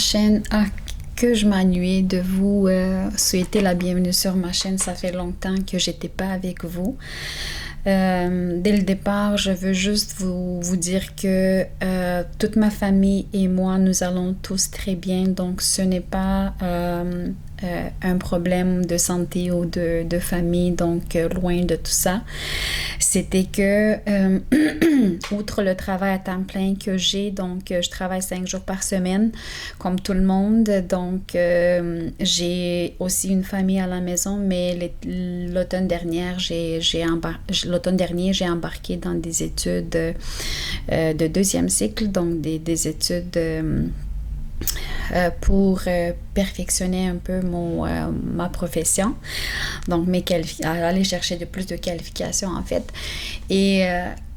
chaîne. Ah, que je m'ennuie de vous souhaiter la bienvenue sur ma chaîne. Ça fait longtemps que j'étais pas avec vous. Dès le départ, je veux juste vous dire que toute ma famille et moi, nous allons tous très bien. Donc, ce n'est pas un problème de santé ou de famille, donc loin de tout ça. C'était que, outre le travail à temps plein que j'ai, donc je travaille 5 jours par semaine, comme tout le monde. Donc, j'ai aussi une famille à la maison, mais l'automne dernier, j'ai embarqué dans des études de deuxième cycle, donc des études pour perfectionner un peu ma profession, donc aller chercher plus de qualifications en fait. Et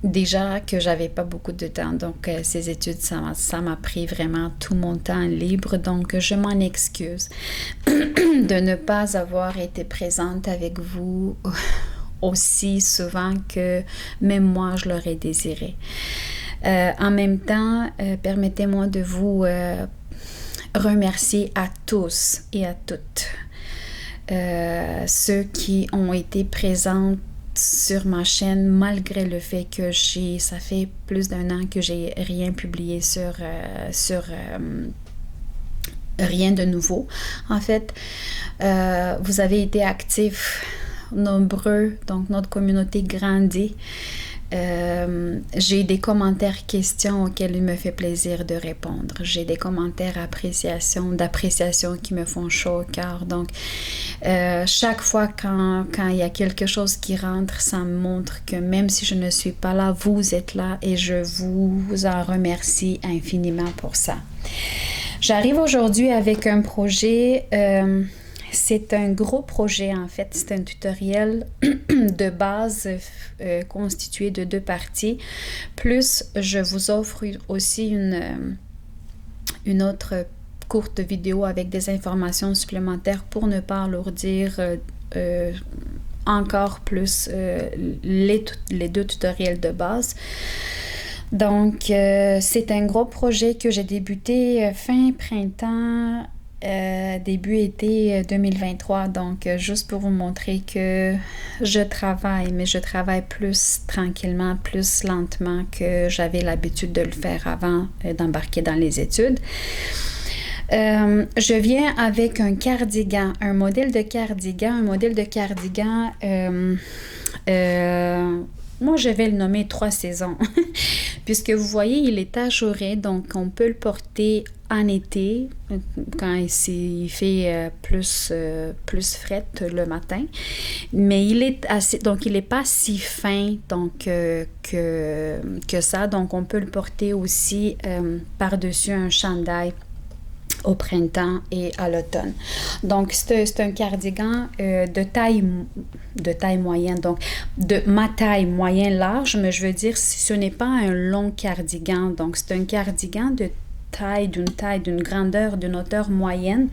déjà que j'avais pas beaucoup de temps, donc ces études, ça m'a pris vraiment tout mon temps libre, donc je m'en excuse de ne pas avoir été présente avec vous aussi souvent que même moi je l'aurais désiré. En même temps, permettez-moi de vous remercier à tous et à toutes ceux qui ont été présents sur ma chaîne malgré le fait que ça fait plus d'1 an que j'ai rien publié sur rien de nouveau. En fait, vous avez été actifs, nombreux, donc notre communauté grandit. J'ai des commentaires, questions auxquels il me fait plaisir de répondre. J'ai des commentaires d'appréciation qui me font chaud au cœur. Donc, chaque fois quand il y a quelque chose qui rentre, ça me montre que même si je ne suis pas là, vous êtes là et je vous en remercie infiniment pour ça. J'arrive aujourd'hui avec un projet. C'est un gros projet en fait, c'est un tutoriel de base constitué de 2 parties, plus je vous offre aussi une autre courte vidéo avec des informations supplémentaires pour ne pas alourdir encore plus les 2 tutoriels de base. Donc, c'est un gros projet que j'ai débuté fin printemps, début été 2023, donc juste pour vous montrer que je travaille, mais je travaille plus tranquillement, plus lentement que j'avais l'habitude de le faire avant d'embarquer dans les études. Je viens avec un cardigan, un modèle de cardigan, moi je vais le nommer 3 saisons, puisque vous voyez il est ajouré, donc on peut le porter en été, quand il fait plus fret le matin, mais il est pas si fin donc que ça, donc on peut le porter aussi par-dessus un chandail au printemps et à l'automne. Donc, c'est un cardigan de taille moyenne, donc de ma taille moyenne large, mais je veux dire, ce n'est pas un long cardigan, donc c'est un cardigan d'une grandeur, d'une hauteur moyenne,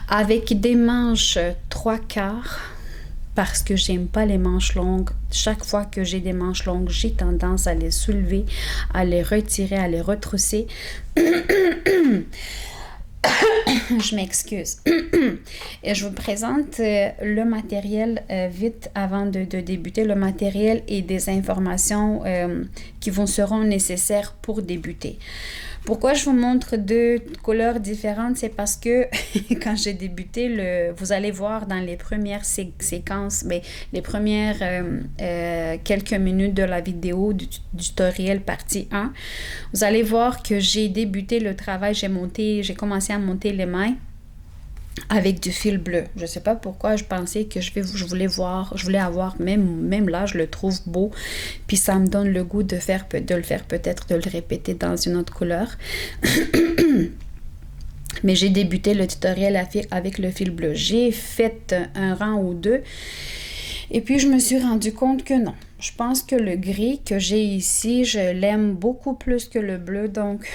avec des manches 3/4, parce que j'aime pas les manches longues. Chaque fois que j'ai des manches longues, j'ai tendance à les soulever, à les retirer, à les retrousser. Je m'excuse. Et je vous présente le matériel vite avant de débuter. Le matériel et des informations qui seront nécessaires pour débuter. Pourquoi je vous montre 2 couleurs différentes? C'est parce que quand j'ai débuté, vous allez voir dans les premières séquences, les premières quelques minutes de la vidéo du tutoriel partie 1, vous allez voir que j'ai débuté le travail, j'ai commencé à monter les mains avec du fil bleu. Je sais pas pourquoi, je pensais que je voulais avoir, même là, je le trouve beau, puis ça me donne le goût de le faire peut-être, de le répéter dans une autre couleur. Mais j'ai débuté le tutoriel avec le fil bleu. J'ai fait un rang ou 2, et puis je me suis rendu compte que non. Je pense que le gris que j'ai ici, je l'aime beaucoup plus que le bleu, donc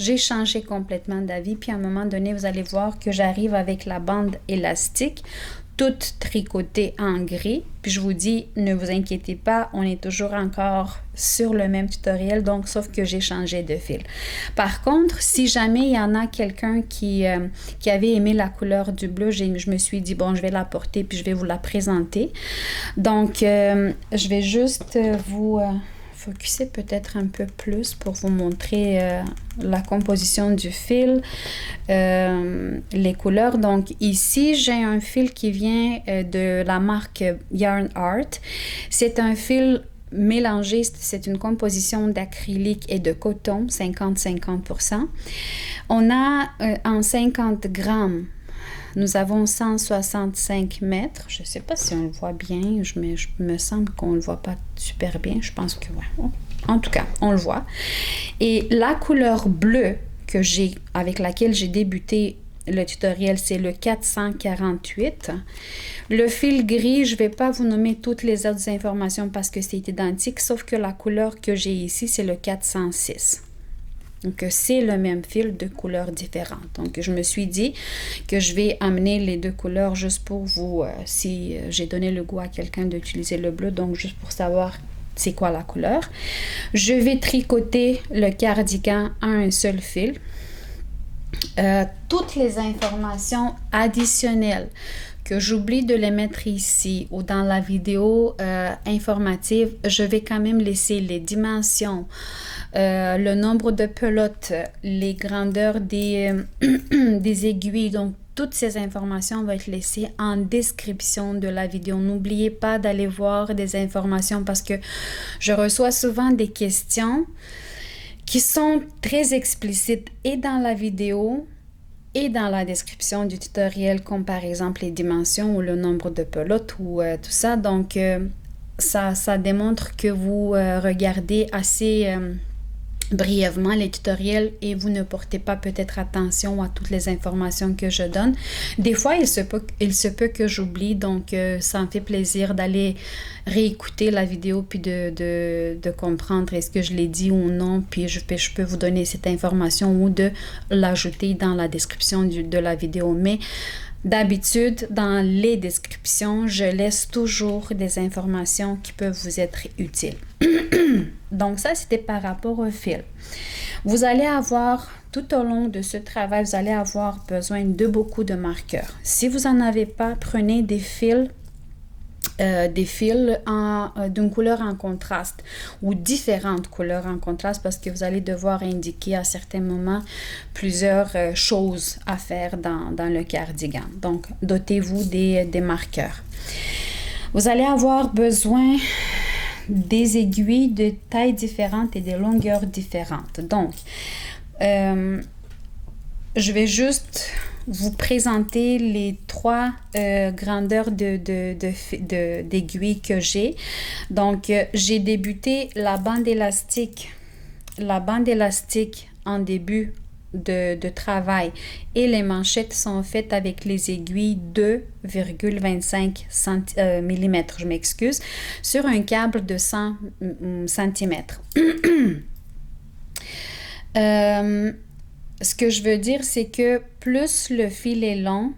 j'ai changé complètement d'avis. Puis à un moment donné, vous allez voir que j'arrive avec la bande élastique, toute tricotée en gris. Puis je vous dis, ne vous inquiétez pas, on est toujours encore sur le même tutoriel, donc sauf que j'ai changé de fil. Par contre, si jamais il y en a quelqu'un qui avait aimé la couleur du bleu, je me suis dit, bon, je vais la porter puis je vais vous la présenter. Donc, je vais juste vous... focuser peut-être un peu plus pour vous montrer la composition du fil, les couleurs. Donc ici, j'ai un fil qui vient de la marque Yarn Art. C'est un fil mélangé, c'est une composition d'acrylique et de coton, 50-50%. On a en 50 grammes, nous avons 165 mètres. Je ne sais pas si on le voit bien. Je me semble qu'on ne le voit pas super bien. Je pense que oui. En tout cas, on le voit. Et la couleur bleue avec laquelle j'ai débuté le tutoriel, c'est le 448. Le fil gris, je ne vais pas vous nommer toutes les autres informations parce que c'est identique, sauf que la couleur que j'ai ici, c'est le 406. Donc, c'est le même fil de couleurs différentes. Donc, je me suis dit que je vais amener les deux couleurs juste pour vous, si j'ai donné le goût à quelqu'un d'utiliser le bleu, donc juste pour savoir c'est quoi la couleur. Je vais tricoter le cardigan à un seul fil. Toutes les informations additionnelles que j'oublie de les mettre ici ou dans la vidéo informative, je vais quand même laisser les dimensions, le nombre de pelotes, les grandeurs des aiguilles. Donc, toutes ces informations vont être laissées en description de la vidéo. N'oubliez pas d'aller voir des informations parce que je reçois souvent des questions qui sont très explicites et dans la vidéo et dans la description du tutoriel, comme par exemple les dimensions ou le nombre de pelotes ou tout ça. Donc, ça démontre que vous regardez assez brièvement les tutoriels et vous ne portez pas peut-être attention à toutes les informations que je donne. Des fois, il se peut que j'oublie, donc ça me fait plaisir d'aller réécouter la vidéo puis de comprendre est-ce que je l'ai dit ou non, puis je peux vous donner cette information ou de l'ajouter dans la description de la vidéo. Mais d'habitude, dans les descriptions, je laisse toujours des informations qui peuvent vous être utiles. Donc ça, c'était par rapport au fil. Vous allez avoir, tout au long de ce travail, vous allez avoir besoin de beaucoup de marqueurs. Si vous n'en avez pas, prenez des fils d'une couleur en contraste ou différentes couleurs en contraste parce que vous allez devoir indiquer à certains moments plusieurs choses à faire dans le cardigan. Donc, dotez-vous des marqueurs. Vous allez avoir besoin des aiguilles de tailles différentes et de longueurs différentes. Donc, je vais juste vous présenter les trois grandeurs d'aiguilles que j'ai. Donc, j'ai débuté la bande élastique en début de travail et les manchettes sont faites avec les aiguilles 2,25 mm, je m'excuse, sur un câble de 100 cm. Ce que je veux dire, c'est que plus le fil est long,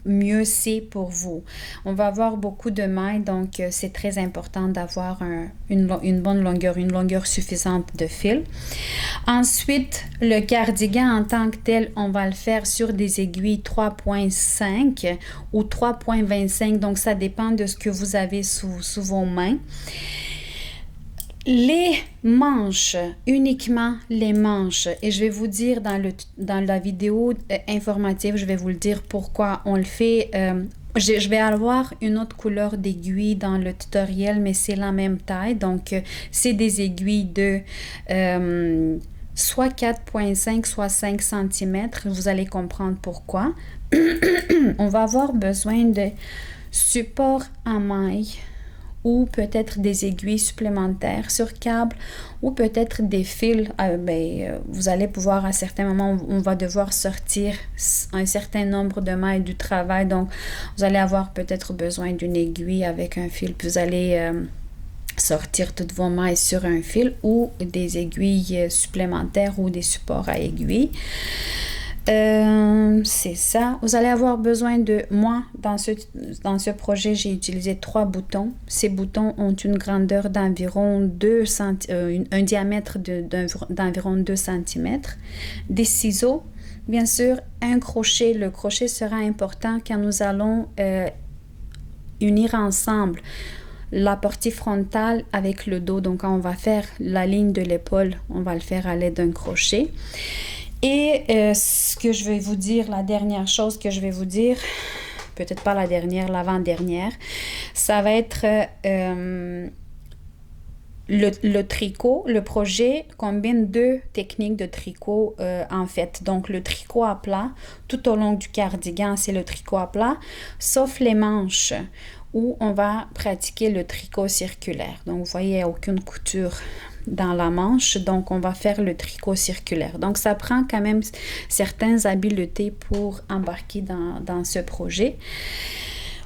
mieux c'est pour vous. On va avoir beaucoup de mailles, donc c'est très important d'avoir une bonne longueur, une longueur suffisante de fil. Ensuite, le cardigan en tant que tel, on va le faire sur des aiguilles 3,5 ou 3,25, donc ça dépend de ce que vous avez sous vos mains. Les manches, uniquement les manches, et je vais vous dire dans la vidéo informative, je vais vous le dire pourquoi on le fait. Je vais avoir une autre couleur d'aiguille dans le tutoriel, mais c'est la même taille, donc c'est des aiguilles de soit 4,5, soit 5 cm, vous allez comprendre pourquoi. On va avoir besoin de supports en maille, ou peut-être des aiguilles supplémentaires sur câble, ou peut-être des fils. Vous allez pouvoir, à certains moments, on va devoir sortir un certain nombre de mailles du travail, donc vous allez avoir peut-être besoin d'une aiguille avec un fil, puis vous allez sortir toutes vos mailles sur un fil ou des aiguilles supplémentaires ou des supports à aiguilles. C'est ça. Vous allez avoir besoin de... Moi, dans ce projet, j'ai utilisé 3 boutons. Ces boutons ont une grandeur d'environ un diamètre d'environ 2 cm. Des ciseaux, bien sûr, un crochet. Le crochet sera important quand nous allons unir ensemble la partie frontale avec le dos. Donc, quand on va faire la ligne de l'épaule, on va le faire à l'aide d'un crochet. Et ce que je vais vous dire, la dernière chose que je vais vous dire, peut-être pas la dernière, l'avant-dernière, ça va être le tricot. Le projet combine 2 techniques de tricot en fait. Donc, le tricot à plat, tout au long du cardigan, c'est le tricot à plat, sauf les manches où on va pratiquer le tricot circulaire. Donc, vous voyez, il n'y a aucune couture dans la manche, donc on va faire le tricot circulaire. Donc, ça prend quand même certaines habiletés pour embarquer dans ce projet.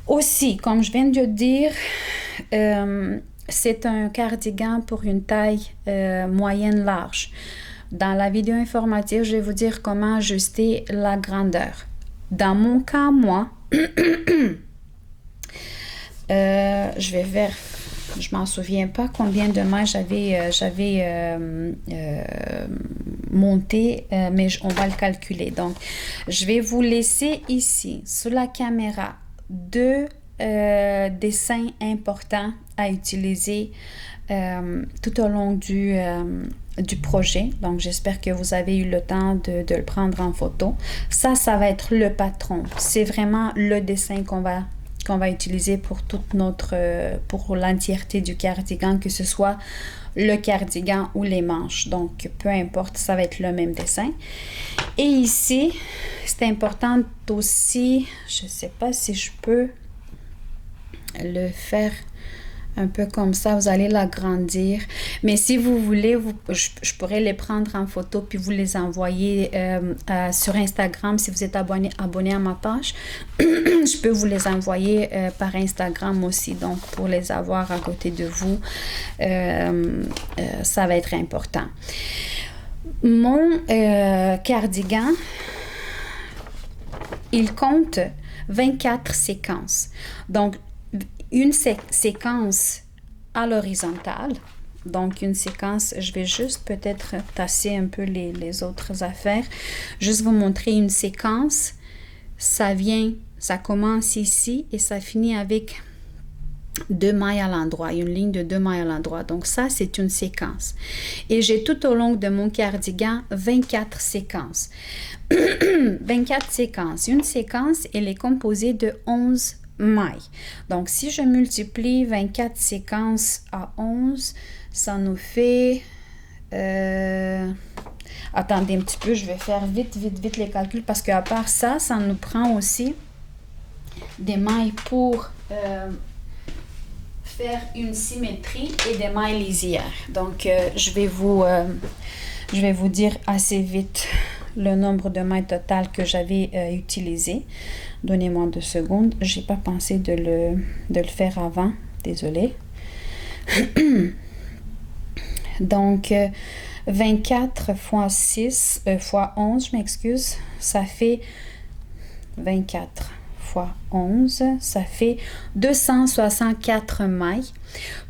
Aussi, comme je viens de dire, c'est un cardigan pour une taille moyenne large. Dans la vidéo informative, je vais vous dire comment ajuster la grandeur. Dans mon cas, moi, je m'en souviens pas combien de mailles j'avais monté, mais on va le calculer. Donc, je vais vous laisser ici, sur la caméra, 2 dessins importants à utiliser tout au long du projet. Donc, j'espère que vous avez eu le temps de le prendre en photo. Ça va être le patron. C'est vraiment le dessin qu'on va utiliser pour pour l'entièreté du cardigan, que ce soit le cardigan ou les manches. Donc, peu importe, ça va être le même dessin. Et ici, c'est important aussi, je ne sais pas si je peux le faire un peu comme ça, vous allez l'agrandir. Mais si vous voulez, je pourrais les prendre en photo puis vous les envoyer sur Instagram. Si vous êtes abonné à ma page, je peux vous les envoyer par Instagram aussi. Donc, pour les avoir à côté de vous, ça va être important. Mon cardigan, il compte 24 séquences. Donc, une séquence à l'horizontale. Donc, une séquence, je vais juste peut-être tasser un peu les autres affaires. Juste vous montrer une séquence. Ça commence ici et ça finit avec 2 mailles à l'endroit, une ligne de 2 mailles à l'endroit. Donc, ça, c'est une séquence. Et j'ai tout au long de mon cardigan 24 séquences. 24 séquences. Une séquence, elle est composée de 11 mailles. Donc, si je multiplie 24 séquences à 11, ça nous fait... attendez un petit peu, je vais faire vite les calculs parce qu'à part ça, ça nous prend aussi des mailles pour faire une symétrie et des mailles lisières. Donc, je vais vous dire assez vite le nombre de mailles totales que j'avais utilisé. Donnez-moi 2 secondes. J'ai pas pensé de le faire avant. Désolée. Donc, 24 fois 6, fois 11, je m'excuse, ça fait 24 fois 11, ça fait 264 mailles,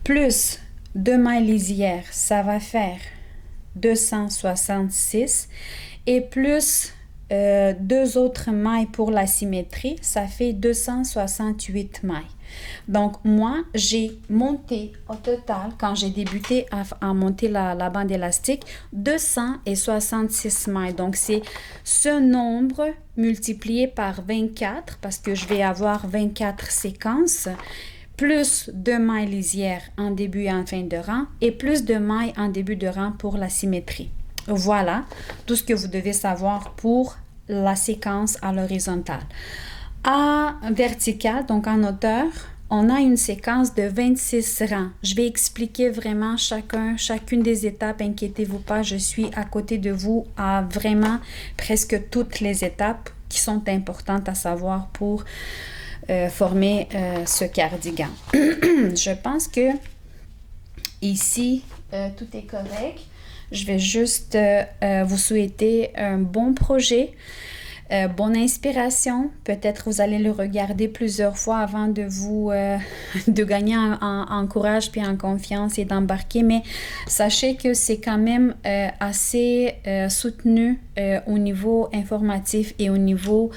plus 2 mailles lisières, ça va faire 266, et plus 2 autres mailles pour la symétrie, ça fait 268 mailles. Donc, moi, j'ai monté au total, quand j'ai débuté à monter la bande élastique, 266 mailles. Donc, c'est ce nombre multiplié par 24, parce que je vais avoir 24 séquences, plus 2 mailles lisières en début et en fin de rang, et plus de mailles en début de rang pour la symétrie. Voilà tout ce que vous devez savoir pour la séquence à l'horizontale. À verticale, donc en hauteur, on a une séquence de 26 rangs. Je vais expliquer vraiment chacune des étapes. Inquiétez-vous pas, je suis à côté de vous à vraiment presque toutes les étapes qui sont importantes à savoir pour former ce cardigan. Je pense que Ici, tout est correct. Je vais juste vous souhaiter un bon projet, bonne inspiration. Peut-être vous allez le regarder plusieurs fois avant de vous de gagner en courage puis en confiance et d'embarquer. Mais sachez que c'est quand même assez soutenu au niveau informatif et au niveau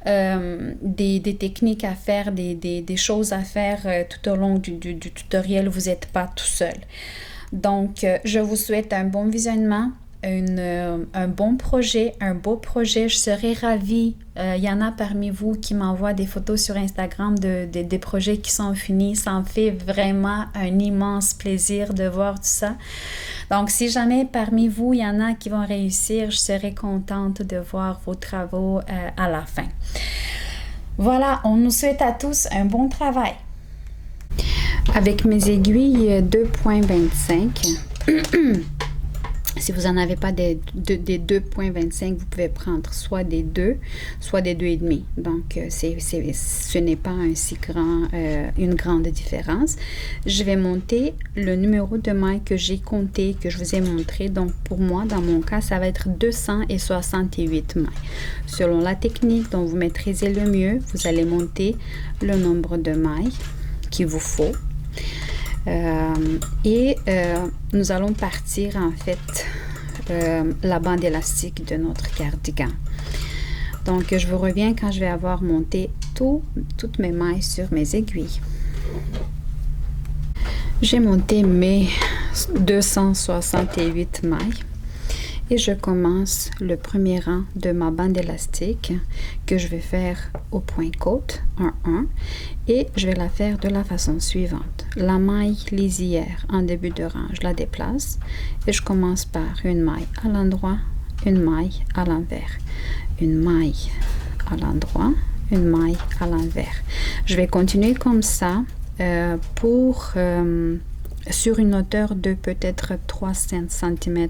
des techniques à faire, des choses à faire tout au long du tutoriel. Vous n'êtes pas tout seul. Donc, je vous souhaite un bon visionnement, un bon projet, un beau projet. Je serais ravie. Il y en a parmi vous qui m'envoient des photos sur Instagram des projets qui sont finis. Ça me fait vraiment un immense plaisir de voir tout ça. Donc, si jamais parmi vous, il y en a qui vont réussir, je serais contente de voir vos travaux à la fin. Voilà, on nous souhaite à tous un bon travail. Avec mes aiguilles 2.25, si vous n'en avez pas des 2.25, vous pouvez prendre soit des 2, soit des 2,5. Donc, ce n'est pas une grande différence. Je vais monter le numéro de maille que j'ai compté, que je vous ai montré. Donc, pour moi, dans mon cas, ça va être 268 mailles. Selon la technique dont vous maîtrisez le mieux, vous allez monter le nombre de mailles qu'il vous faut. Nous allons partir en fait la bande élastique de notre cardigan. Donc je vous reviens quand je vais avoir monté toutes mes mailles sur mes aiguilles. J'ai monté mes 268 mailles et je commence le premier rang de ma bande élastique que je vais faire au point côte, 1-1, et je vais la faire de la façon suivante. La maille lisière en début de rang, je la déplace et je commence par une maille à l'endroit, une maille à l'envers, une maille à l'endroit, une maille à l'envers. Je vais continuer comme ça sur une hauteur de peut-être 3 cm,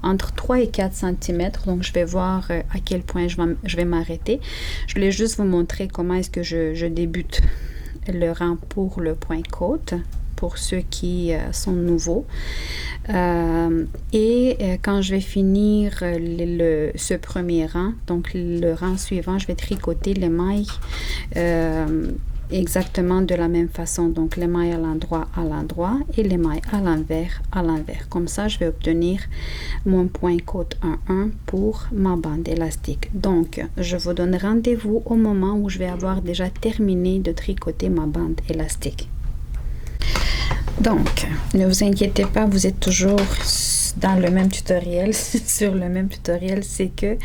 entre 3 et 4 cm. Donc, je vais voir à quel point je vais m'arrêter. Je voulais juste vous montrer comment est-ce que je débute le rang pour le point côte, pour ceux qui sont nouveaux. Quand je vais finir ce premier rang, donc le rang suivant, je vais tricoter les mailles exactement de la même façon. Donc les mailles à l'endroit et les mailles à l'envers. Comme ça, je vais obtenir mon point côte 1-1 pour ma bande élastique. Donc, je vous donne rendez-vous au moment où je vais avoir déjà terminé de tricoter ma bande élastique. Donc, ne vous inquiétez pas, vous êtes toujours dans le même tutoriel, sur le même tutoriel. C'est que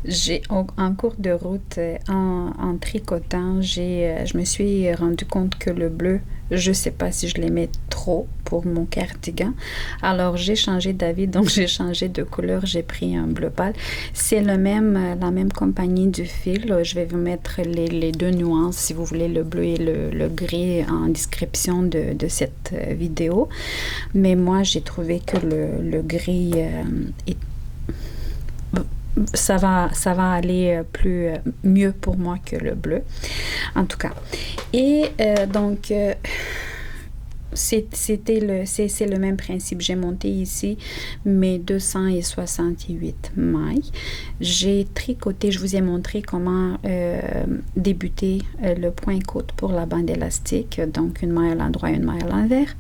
j'ai en cours de route, en tricotant, je me suis rendu compte que le bleu, je sais pas si je l'aimais trop pour mon cardigan. Alors j'ai changé d'avis, donc j'ai changé de couleur, j'ai pris un bleu pâle. C'est la même compagnie du fil. Je vais vous mettre les deux nuances, si vous voulez, le bleu et le gris en description de cette vidéo. Mais moi, j'ai trouvé que le gris ça va aller mieux pour moi que le bleu, en tout cas. Et donc c'est le même principe. J'ai monté ici mes 268 mailles. J'ai tricoté, je vous ai montré comment débuter le point côte pour la bande élastique. Donc une maille à l'endroit, une maille à l'envers.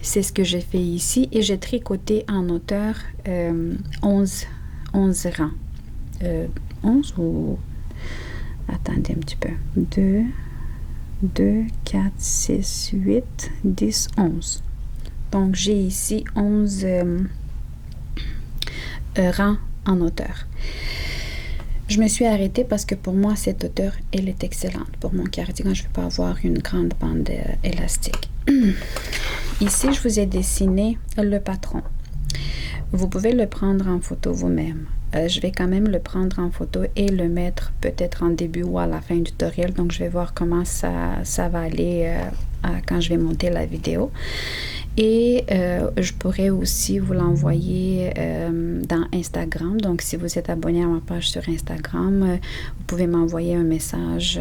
C'est ce que j'ai fait ici et j'ai tricoté en hauteur 11 rangs. 11 ou... Attendez un petit peu. 2, 4, 6, 8, 10, 11. Donc, j'ai ici 11 rangs en hauteur. Je me suis arrêtée parce que pour moi, cette hauteur, elle est excellente. Pour mon cardigan, je ne vais pas avoir une grande bande élastique. Ici, je vous ai dessiné le patron. Vous pouvez le prendre en photo vous-même. Je vais quand même le prendre en photo et le mettre peut-être en début ou à la fin du tutoriel. Donc, je vais voir comment ça va aller quand je vais monter la vidéo. Et je pourrais aussi vous l'envoyer dans Instagram. Donc, si vous êtes abonné à ma page sur Instagram, vous pouvez m'envoyer un message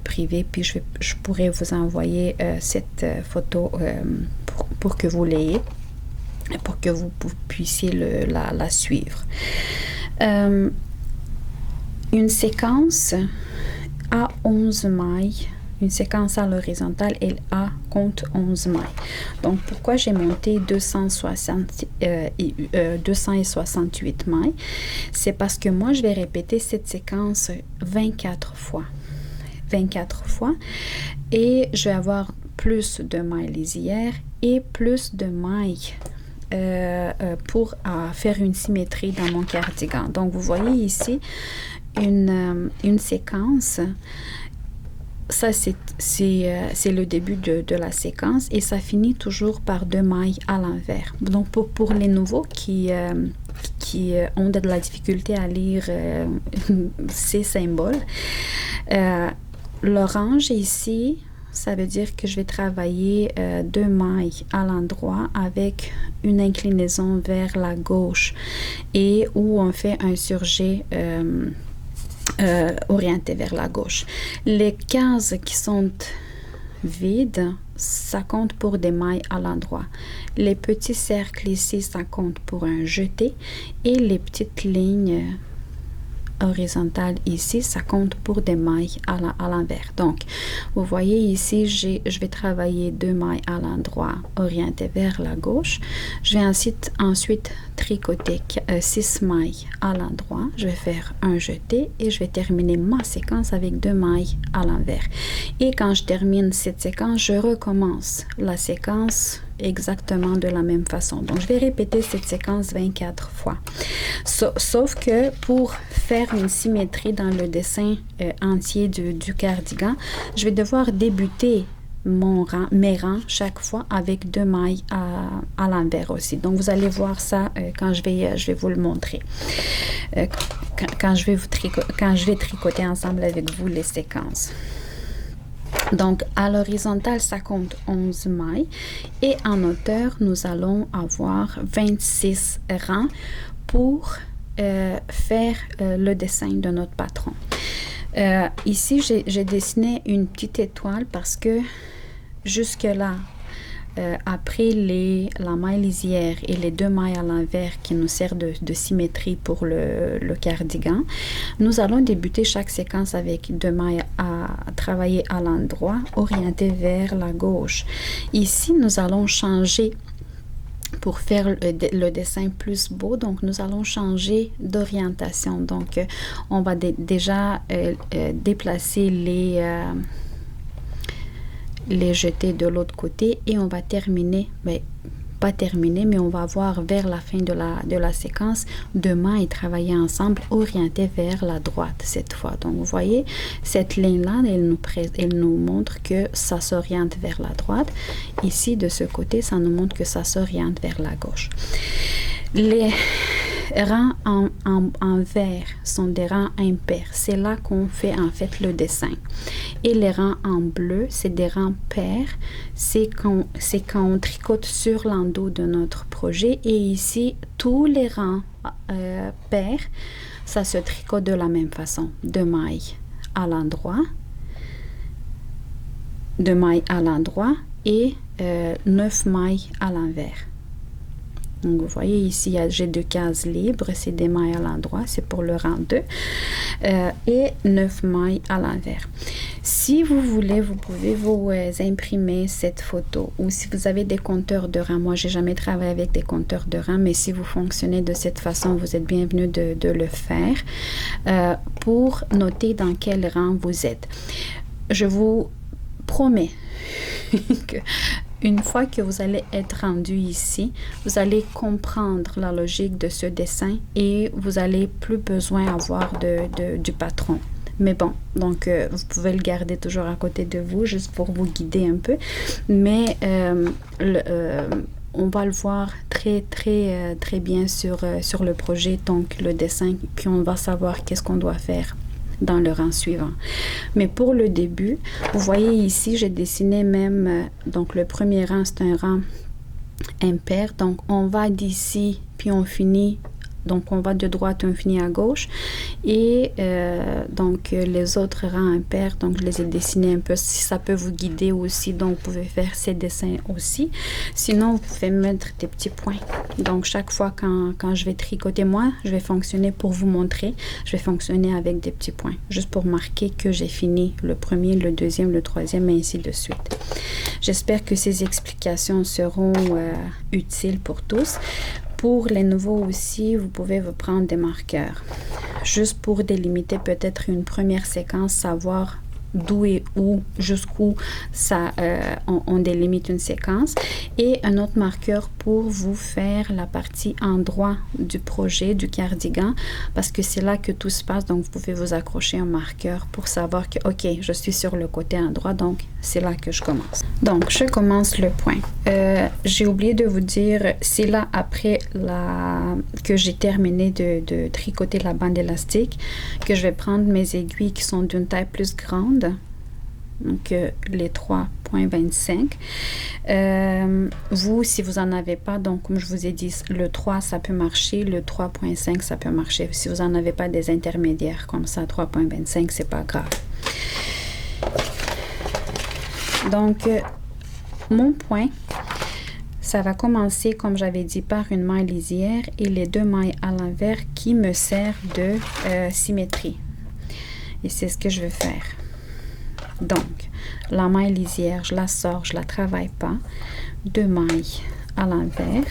privé. Puis, je pourrais vous envoyer cette photo pour que vous l'ayez, pour que vous puissiez la suivre. Une séquence à 11 mailles, une séquence à l'horizontale, elle compte 11 mailles. Donc, pourquoi j'ai monté 268 mailles? C'est parce que moi, je vais répéter cette séquence 24 fois. 24 fois. Et je vais avoir plus de mailles lisières et plus de mailles pour faire une symétrie dans mon cardigan. Donc, vous voyez ici une séquence. Ça, c'est le début de la séquence et ça finit toujours par 2 mailles à l'envers. Donc, pour les nouveaux qui ont de la difficulté à lire ces symboles, l'orange ici, ça veut dire que je vais travailler 2 mailles à l'endroit avec une inclinaison vers la gauche et où on fait un surjet orienté vers la gauche. Les cases qui sont vides, ça compte pour des mailles à l'endroit. Les petits cercles ici, ça compte pour un jeté et les petites lignes horizontale ici, ça compte pour des mailles à l'envers. Donc, vous voyez ici, je vais travailler 2 mailles à l'endroit orientées vers la gauche. Je vais ensuite tricoter 6 mailles à l'endroit. Je vais faire un jeté et je vais terminer ma séquence avec 2 mailles à l'envers. Et quand je termine cette séquence, je recommence la séquence exactement de la même façon. Donc, je vais répéter cette séquence 24 fois. Sauf que pour faire une symétrie dans le dessin entier du cardigan, je vais devoir débuter mes rangs chaque fois avec 2 mailles à l'envers aussi. Donc, vous allez voir ça quand je vais vous le montrer. Quand je vais tricoter ensemble avec vous les séquences. Donc, à l'horizontale, ça compte 11 mailles et en hauteur, nous allons avoir 26 rangs pour faire le dessin de notre patron. Ici, j'ai dessiné une petite étoile parce que jusque-là, après la maille lisière et les 2 mailles à l'envers qui nous servent de symétrie pour le cardigan, nous allons débuter chaque séquence avec 2 mailles à travailler à l'endroit, orientées vers la gauche. Ici, nous allons changer pour faire le dessin plus beau. Donc, nous allons changer d'orientation. Donc, on va déjà déplacer les jeter de l'autre côté et on va terminer, pas terminer, mais on va voir vers la fin de la séquence 2 mailles travailler ensemble orientées vers la droite cette fois. Donc, vous voyez, cette ligne-là, elle nous montre que ça s'oriente vers la droite. Ici, de ce côté, ça nous montre que ça s'oriente vers la gauche. Les rangs en vert sont des rangs impairs. C'est là qu'on fait en fait le dessin. Et les rangs en bleu, c'est des rangs pairs. C'est quand on tricote sur l'endos de notre projet. Et ici, tous les rangs pairs, ça se tricote de la même façon. 2 mailles à l'endroit, 2 mailles à l'endroit et 9 mailles à l'envers. Donc, vous voyez ici, j'ai 2 cases libres, c'est des mailles à l'endroit, c'est pour le rang 2, et 9 mailles à l'envers. Si vous voulez, vous pouvez vous imprimer cette photo, ou si vous avez des compteurs de rangs. Moi, j'ai jamais travaillé avec des compteurs de rangs, mais si vous fonctionnez de cette façon, vous êtes bienvenue de le faire pour noter dans quel rang vous êtes. Je vous promets que une fois que vous allez être rendu ici, vous allez comprendre la logique de ce dessin et vous n'allez plus besoin avoir du patron. Mais bon, donc vous pouvez le garder toujours à côté de vous, juste pour vous guider un peu. Mais on va le voir très bien sur le projet, donc le dessin, puis on va savoir qu'est-ce qu'on doit faire dans le rang suivant. Mais pour le début, vous voyez ici, j'ai dessiné même, donc le premier rang, c'est un rang impair. Donc, on va d'ici, puis on finit donc on va de droite infini à gauche et donc les autres rangs impairs, donc je les ai dessinés un peu, si ça peut vous guider aussi, donc vous pouvez faire ces dessins aussi. Sinon vous pouvez mettre des petits points, donc chaque fois quand je vais tricoter, moi je vais fonctionner pour vous montrer, je vais fonctionner avec des petits points juste pour marquer que j'ai fini le premier, le deuxième, le troisième et ainsi de suite. J'espère que ces explications seront utiles pour tous. Pour les nouveaux aussi, vous pouvez vous prendre des marqueurs juste pour délimiter peut-être une première séquence, savoir d'où et où, jusqu'où ça, on délimite une séquence, et un autre marqueur pour vous faire la partie endroit du projet, du cardigan, parce que c'est là que tout se passe, donc vous pouvez vous accrocher un marqueur pour savoir que, ok, je suis sur le côté endroit, donc c'est là que je commence. Donc, je commence le point. J'ai oublié de vous dire, c'est là après que j'ai terminé de tricoter la bande élastique que je vais prendre mes aiguilles qui sont d'une taille plus grande, donc les 3,25. Vous, si vous n'en avez pas, donc comme je vous ai dit, le 3 ça peut marcher, le 3,5 ça peut marcher. Si vous n'en avez pas des intermédiaires comme ça, 3,25 c'est pas grave. Donc mon point, ça va commencer, comme j'avais dit, par une maille lisière et les deux mailles à l'envers qui me servent de symétrie. Et c'est ce que je vais faire. Donc, la maille lisière, je la sors, je la travaille pas. Deux mailles à l'envers.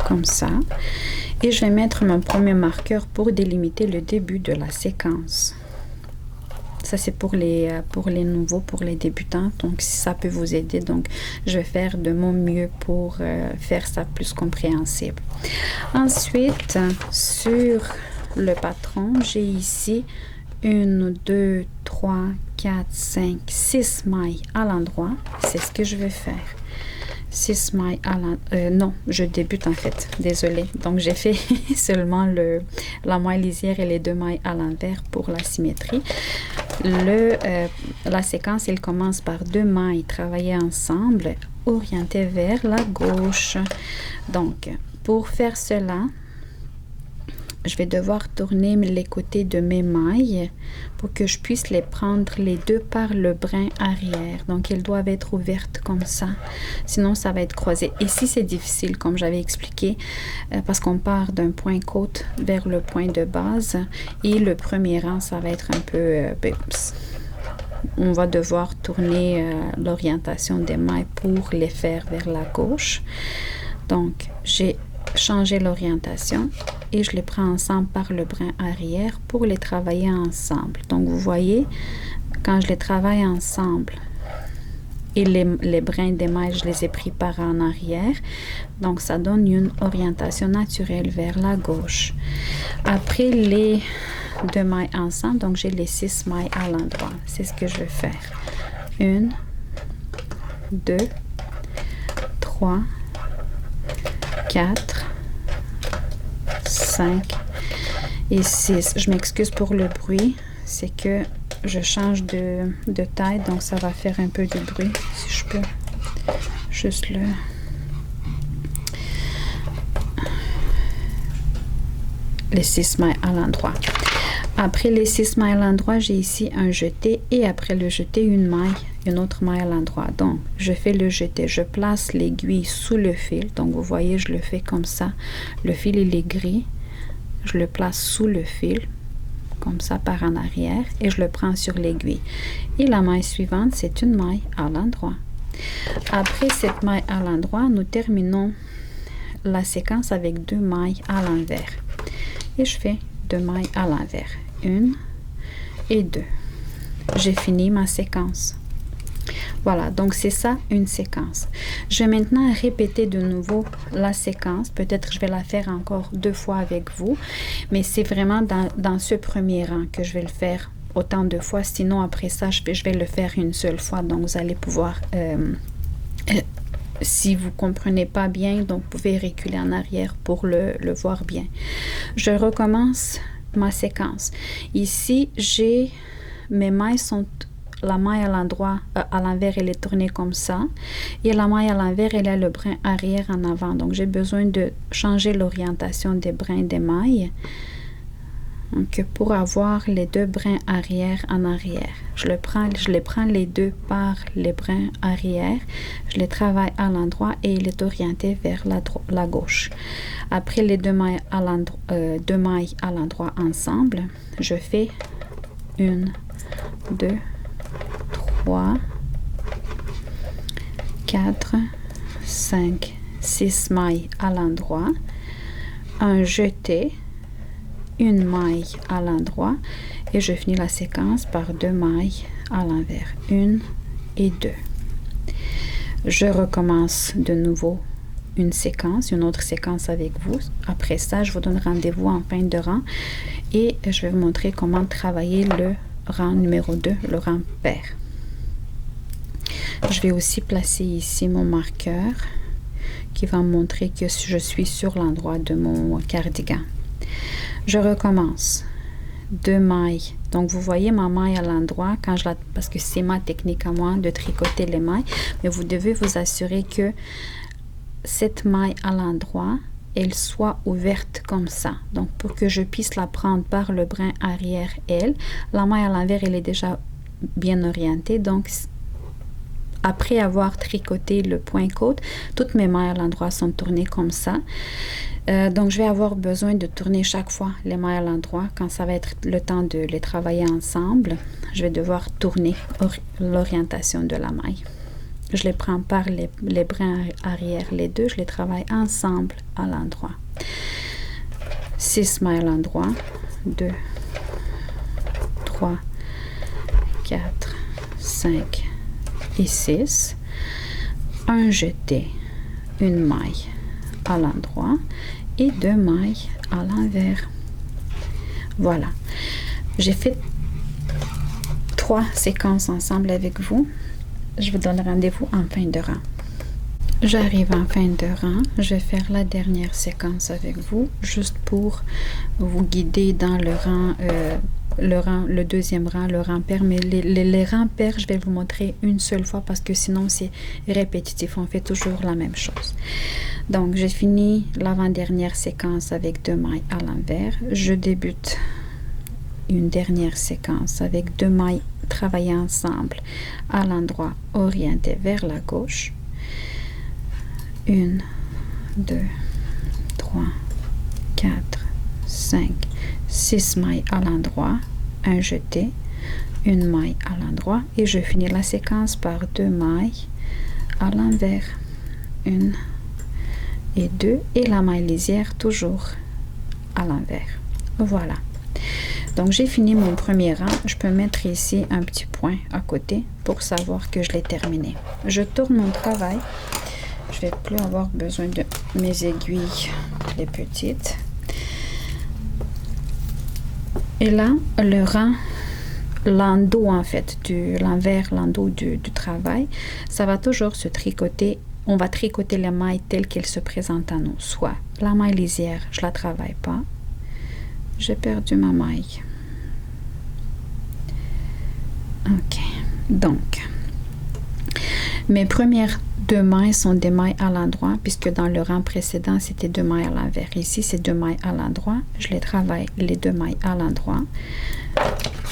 Comme ça. Et je vais mettre mon premier marqueur pour délimiter le début de la séquence. Ça, c'est pour les nouveaux, pour les débutants. Donc, si ça peut vous aider, donc je vais faire de mon mieux pour faire ça plus compréhensible. Ensuite, sur le patron, j'ai ici 1, 2, 3, 4, 5, 6 mailles à l'endroit. C'est ce que je vais faire. 6 mailles à l'endroit. Non, je débute en fait. Désolée. Donc, j'ai fait seulement la maille lisière et les deux mailles à l'envers pour la symétrie. La séquence, elle commence par deux mailles travaillées ensemble, orientées vers la gauche. Donc, pour faire cela, je vais devoir tourner les côtés de mes mailles pour que je puisse les prendre les deux par le brin arrière. Donc, elles doivent être ouvertes comme ça. Sinon, ça va être croisé. Ici, c'est difficile, comme j'avais expliqué, parce qu'on part d'un point côte vers le point de base. Et le premier rang, ça va être un peu... on va devoir tourner l'orientation des mailles pour les faire vers la gauche. Donc, j'ai changé l'orientation et je les prends ensemble par le brin arrière pour les travailler ensemble. Donc, vous voyez, quand je les travaille ensemble et les brins des mailles, je les ai pris par en arrière. Donc, ça donne une orientation naturelle vers la gauche. Après les deux mailles ensemble, donc j'ai les 6 mailles à l'endroit. C'est ce que je vais faire. 1, 2, 3, 4, 5 et 6. Je m'excuse pour le bruit, c'est que je change de taille, donc ça va faire un peu de bruit. Si je peux juste les 6 mailles à l'endroit. Après les 6 mailles à l'endroit, j'ai ici un jeté et après le jeté, une autre maille à l'endroit. Donc, je fais le jeté. Je place l'aiguille sous le fil. Donc, vous voyez, je le fais comme ça. Le fil, il est gris. Je le place sous le fil, comme ça, par en arrière. Et je le prends sur l'aiguille. Et la maille suivante, c'est une maille à l'endroit. Après cette maille à l'endroit, nous terminons la séquence avec deux mailles à l'envers. Et je fais deux mailles à l'envers. 1 et 2. J'ai fini ma séquence. Voilà, donc c'est ça une séquence. Je vais maintenant répéter de nouveau la séquence. Peut-être je vais la faire encore 2 fois avec vous, mais c'est vraiment dans ce premier rang que je vais le faire autant de fois. Sinon, après ça, je vais le faire une seule fois. Donc, vous allez pouvoir... si vous comprenez pas bien, donc vous pouvez reculer en arrière pour le voir bien. Je recommence ma séquence. Ici, mes mailles sont la maille à l'endroit, à l'envers, elle est tournée comme ça. Et la maille à l'envers, elle a le brin arrière en avant. Donc, j'ai besoin de changer l'orientation des brins des mailles. Donc, pour avoir les deux brins arrière en arrière. Je les prends les deux par les brins arrière. Je les travaille à l'endroit et il est orienté vers la gauche. Après les deux mailles à l'endroit ensemble, je fais 1, 2, 3, 4, 5, 6 mailles à l'endroit, un jeté, une maille à l'endroit et je finis la séquence par 2 mailles à l'envers, 1 et 2. Je recommence de nouveau une autre séquence avec vous. Après ça, je vous donne rendez-vous en fin de rang et je vais vous montrer comment travailler le rang numéro 2, le rang pair. Je vais aussi placer ici mon marqueur qui va me montrer que je suis sur l'endroit de mon cardigan. Je recommence 2 mailles. Donc, vous voyez ma maille à l'endroit parce que c'est ma technique à moi de tricoter les mailles. Mais vous devez vous assurer que cette maille à l'endroit, elle soit ouverte comme ça. Donc, pour que je puisse la prendre par le brin arrière, la maille à l'envers, elle est déjà bien orientée. Donc, après avoir tricoté le point côte, toutes mes mailles à l'endroit sont tournées comme ça. Donc, je vais avoir besoin de tourner chaque fois les mailles à l'endroit. Quand ça va être le temps de les travailler ensemble, je vais devoir tourner l'orientation de la maille. Je les prends par les brins arrière, les deux, je les travaille ensemble à l'endroit. 6 mailles à l'endroit, 2, 3, 4, 5 et 6. Un jeté, une maille à l'endroit et 2 mailles à l'envers. Voilà, j'ai fait 3 séquences ensemble avec vous. Je vous donne rendez-vous en fin de rang. J'arrive en fin de rang. Je vais faire la dernière séquence avec vous, juste pour vous guider dans le rang, le deuxième rang, le rang pair. Mais les rangs pairs, je vais vous montrer une seule fois parce que sinon c'est répétitif. On fait toujours la même chose. Donc, j'ai fini l'avant-dernière séquence avec 2 mailles à l'envers. Je débute une dernière séquence avec 2 mailles travaillées ensemble à l'endroit orienté vers la gauche. 1, 2, 3, 4, 5, 6 mailles à l'endroit, un jeté, une maille à l'endroit et je finis la séquence par 2 mailles à l'envers. 1 et 2 et la maille lisière toujours à l'envers. Voilà. Donc, j'ai fini mon premier rang. Je peux mettre ici un petit point à côté pour savoir que je l'ai terminé. Je tourne mon travail. Je vais plus avoir besoin de mes aiguilles, les petites. Et là, le rang, l'endos en fait, l'envers, l'endos du travail, ça va toujours se tricoter. On va tricoter les mailles telles qu'elles se présentent à nous. Soit la maille lisière, je la travaille pas. J'ai perdu ma maille. Ok. Donc, mes premières 2 mailles sont des mailles à l'endroit, puisque dans le rang précédent, c'était 2 mailles à l'envers. Ici, c'est 2 mailles à l'endroit. Je les travaille, les 2 mailles à l'endroit.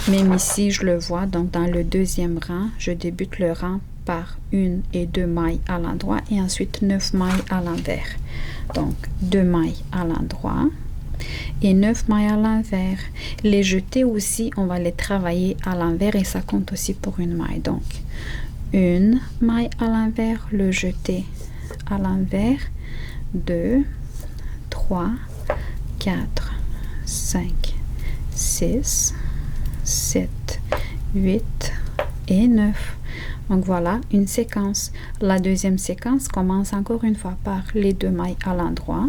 Même ici, je le vois. Donc, dans le deuxième rang, je débute le rang par 1 et 2 mailles à l'endroit et ensuite 9 mailles à l'envers. Donc, 2 mailles à l'endroit et 9 mailles à l'envers. Les jetés aussi, on va les travailler à l'envers et ça compte aussi pour une maille. Donc, 1 maille à l'envers, le jeté à l'envers, 2, 3, 4, 5, 6, 7, 8 et 9. Donc voilà une séquence. La deuxième séquence commence encore une fois par les 2 mailles à l'endroit.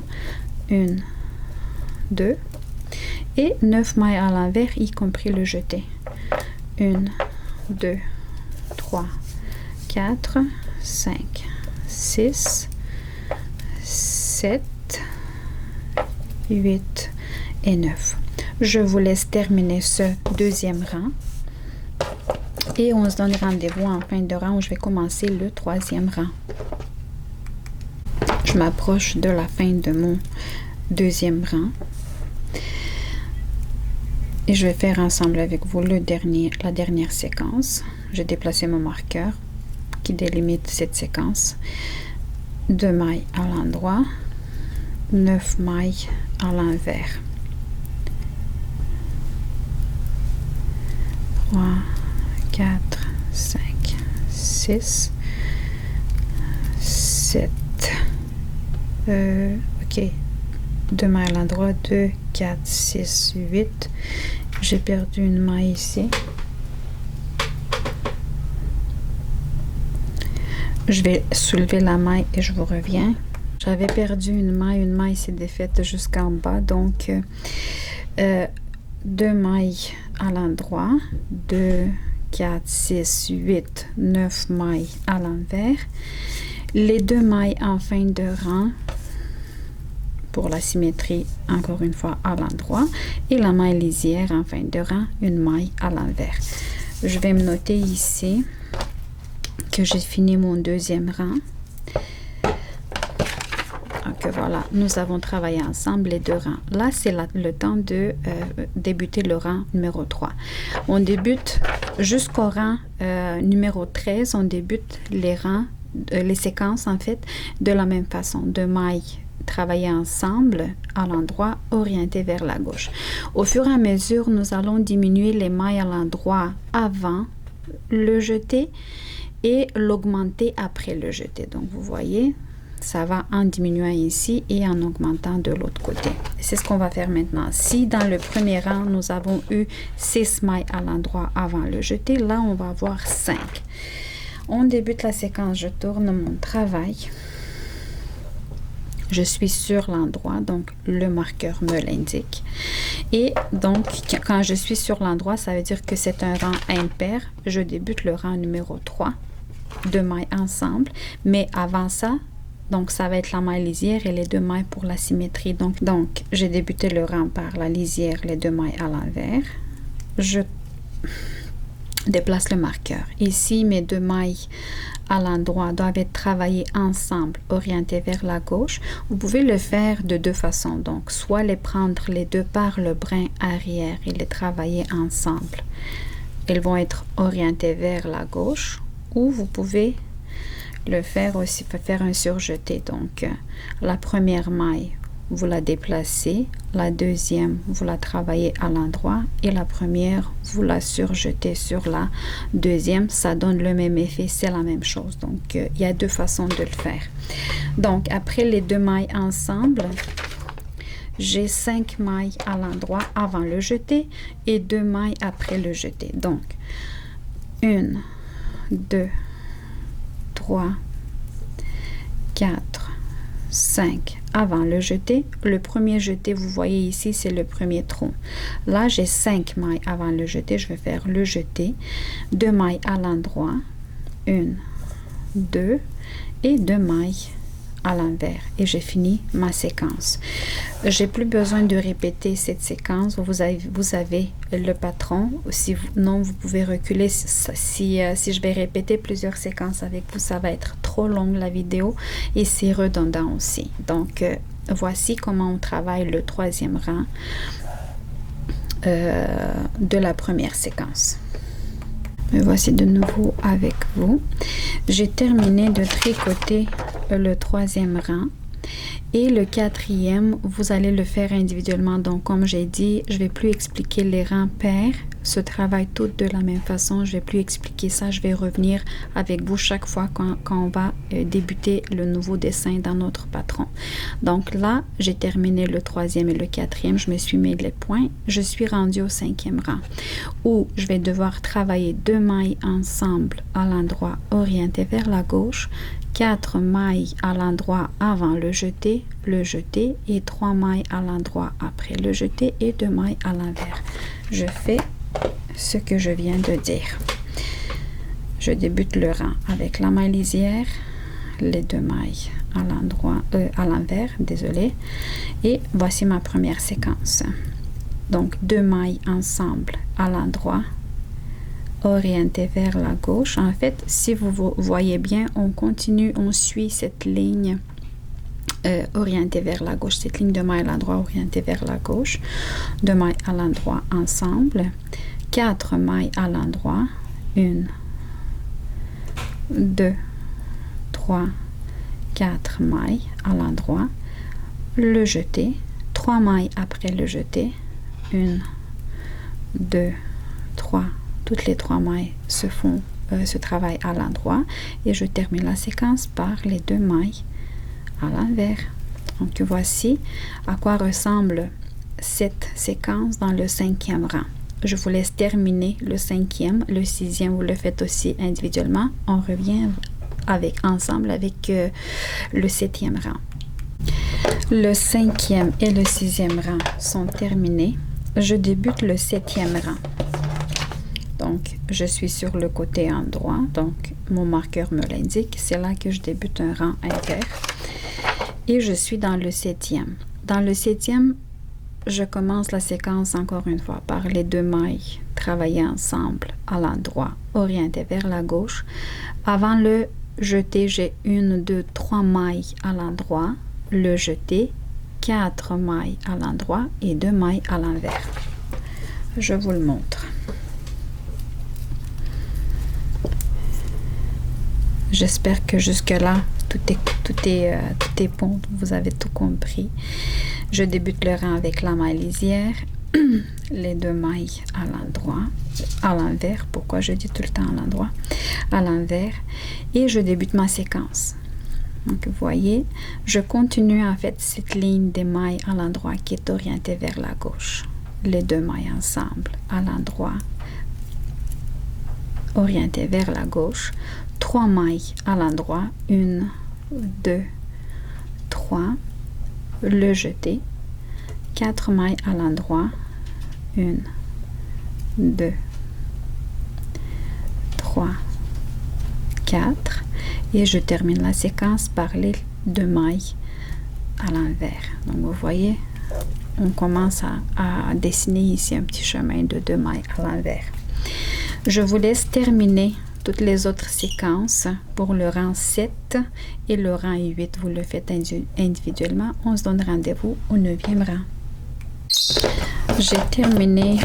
1, 2 et 9 mailles à l'envers, y compris le jeté. 1, 2, 3, 4, 5, 6, 7, 8 et 9. Je vous laisse terminer ce deuxième rang Et on se donne rendez-vous en fin de rang où je vais commencer le troisième rang. Je m'approche de la fin de mon deuxième rang. Et je vais faire ensemble avec vous la dernière séquence. J'ai déplacé mon marqueur qui délimite cette séquence. 2 mailles à l'endroit, 9 mailles à l'envers. 3, 4, 5, 6, 7. Ok. 2 mailles à l'endroit, 2, 4, 6, 8. J'ai perdu une maille ici. Je vais soulever la maille et je vous reviens. J'avais perdu une maille s'est défaite jusqu'en bas, donc 2 mailles à l'endroit, 2, 4, 6, 8, 9 mailles à l'envers. Les 2 mailles en fin de rang pour la symétrie, encore une fois à l'endroit, et la maille lisière en fin de rang, une maille à l'envers. Je vais me noter ici que j'ai fini mon deuxième rang. Donc voilà, nous avons travaillé ensemble les 2 rangs. Là, c'est le temps de débuter le rang numéro 3. On débute jusqu'au rang numéro 13, on débute les séquences en fait de la même façon, 2 mailles travailler ensemble à l'endroit orienté vers la gauche. Au fur et à mesure, nous allons diminuer les mailles à l'endroit avant le jeté et l'augmenter après le jeté. Donc vous voyez, ça va en diminuant ici et en augmentant de l'autre côté. C'est ce qu'on va faire maintenant. Si dans le premier rang, nous avons eu 6 mailles à l'endroit avant le jeté, là on va avoir 5. On débute la séquence, je tourne mon travail. Je suis sur l'endroit, donc le marqueur me l'indique. Et donc, quand je suis sur l'endroit, ça veut dire que c'est un rang impair. Je débute le rang numéro 3, 2 mailles ensemble. Mais avant ça, donc ça va être la maille lisière et les 2 mailles pour la symétrie. Donc j'ai débuté le rang par la lisière, les 2 mailles à l'envers. Je déplace le marqueur. Ici, mes 2 mailles à l'endroit doivent être travaillées ensemble, orientées vers la gauche. Vous pouvez le faire de 2 façons. Donc, soit les prendre les 2 par le brin arrière et les travailler ensemble. Elles vont être orientées vers la gauche. Ou vous pouvez le faire aussi, faire un surjeté. Donc, la première maille, vous la déplacez, la deuxième, vous la travaillez à l'endroit et la première, vous la surjetez sur la deuxième. Ça donne le même effet, c'est la même chose. Donc, il y a 2 façons de le faire. Donc, après les 2 mailles ensemble, j'ai 5 mailles à l'endroit avant le jeté et 2 mailles après le jeté. Donc, 1, 2, 3, 4, 5 avant le jeté. Le premier jeté, vous voyez ici, c'est le premier trou. Là, j'ai 5 mailles avant le jeté. Je vais faire le jeté. 2 mailles à l'endroit. 1, 2 et 2 mailles à l'envers. Et j'ai fini ma séquence. J'ai plus besoin de répéter cette séquence. Vous avez le patron. Non, vous pouvez reculer. Si je vais répéter plusieurs séquences avec vous, ça va être trop long la vidéo et c'est redondant aussi. Donc, voici comment on travaille le 3e rang de la première séquence. Me voici de nouveau avec vous. J'ai terminé de tricoter le 3e rang et le 4e, vous allez le faire individuellement. Donc, comme j'ai dit, je vais plus expliquer les rangs pairs. Se travaillent toutes de la même façon. Je vais plus expliquer ça. Je vais revenir avec vous chaque fois quand on va débuter le nouveau dessin dans notre patron. Donc là, j'ai terminé le 3e et le 4e. Je me suis mis les points. Je suis rendue au 5e rang où je vais devoir travailler 2 mailles ensemble à l'endroit orienté vers la gauche, 4 mailles à l'endroit avant le jeté et 3 mailles à l'endroit après le jeté et 2 mailles à l'envers. Je fais ce que je viens de dire. Je débute le rang avec la maille lisière, les 2 mailles à l'envers, désolé, et voici ma première séquence. Donc 2 mailles ensemble à l'endroit, orientée vers la gauche. En fait, si vous voyez bien, on continue, on suit cette ligne orientée vers la gauche, cette ligne de mailles à l'endroit orientée vers la gauche, 2 mailles à l'endroit ensemble, 4 mailles à l'endroit, 1, 2, 3, 4 mailles à l'endroit, le jeté, 3 mailles après le jeté, 1, 2, 3, toutes les 3 mailles se travaillent à l'endroit et je termine la séquence par les 2 mailles à l'envers. Donc voici à quoi ressemble cette séquence dans le 5e rang. Je vous laisse terminer le 5e, le 6e vous le faites aussi individuellement. On revient ensemble avec le 7e rang. Le 5e et le 6e rang sont terminés. Je débute le 7e rang. Donc, je suis sur le côté endroit, donc mon marqueur me l'indique. C'est là que je débute un rang impair. Et je suis dans le 7e. Dans le 7e, je commence la séquence encore une fois par les 2 mailles travaillées ensemble à l'endroit, orientées vers la gauche. Avant le jeté, j'ai 1, 2, 3 mailles à l'endroit, le jeté, 4 mailles à l'endroit et 2 mailles à l'envers. Je vous le montre. J'espère que jusque-là, tout est bon, vous avez tout compris. Je débute le rang avec la maille lisière, les 2 mailles à l'endroit, à l'envers. Pourquoi je dis tout le temps à l'endroit? À l'envers. Et je débute ma séquence. Donc, vous voyez, je continue en fait cette ligne des mailles à l'endroit qui est orientée vers la gauche. Les 2 mailles ensemble à l'endroit, orientées vers la gauche. 3 mailles à l'endroit, 1, 2, 3, le jeté, 4 mailles à l'endroit, 1, 2, 3, 4 et je termine la séquence par les 2 mailles à l'envers. Donc vous voyez, on commence à dessiner ici un petit chemin de 2 mailles à l'envers. Je vous laisse terminer toutes les autres séquences pour le rang 7 et le rang 8. Vous le faites individuellement. On se donne rendez-vous au 9e rang. J'ai terminé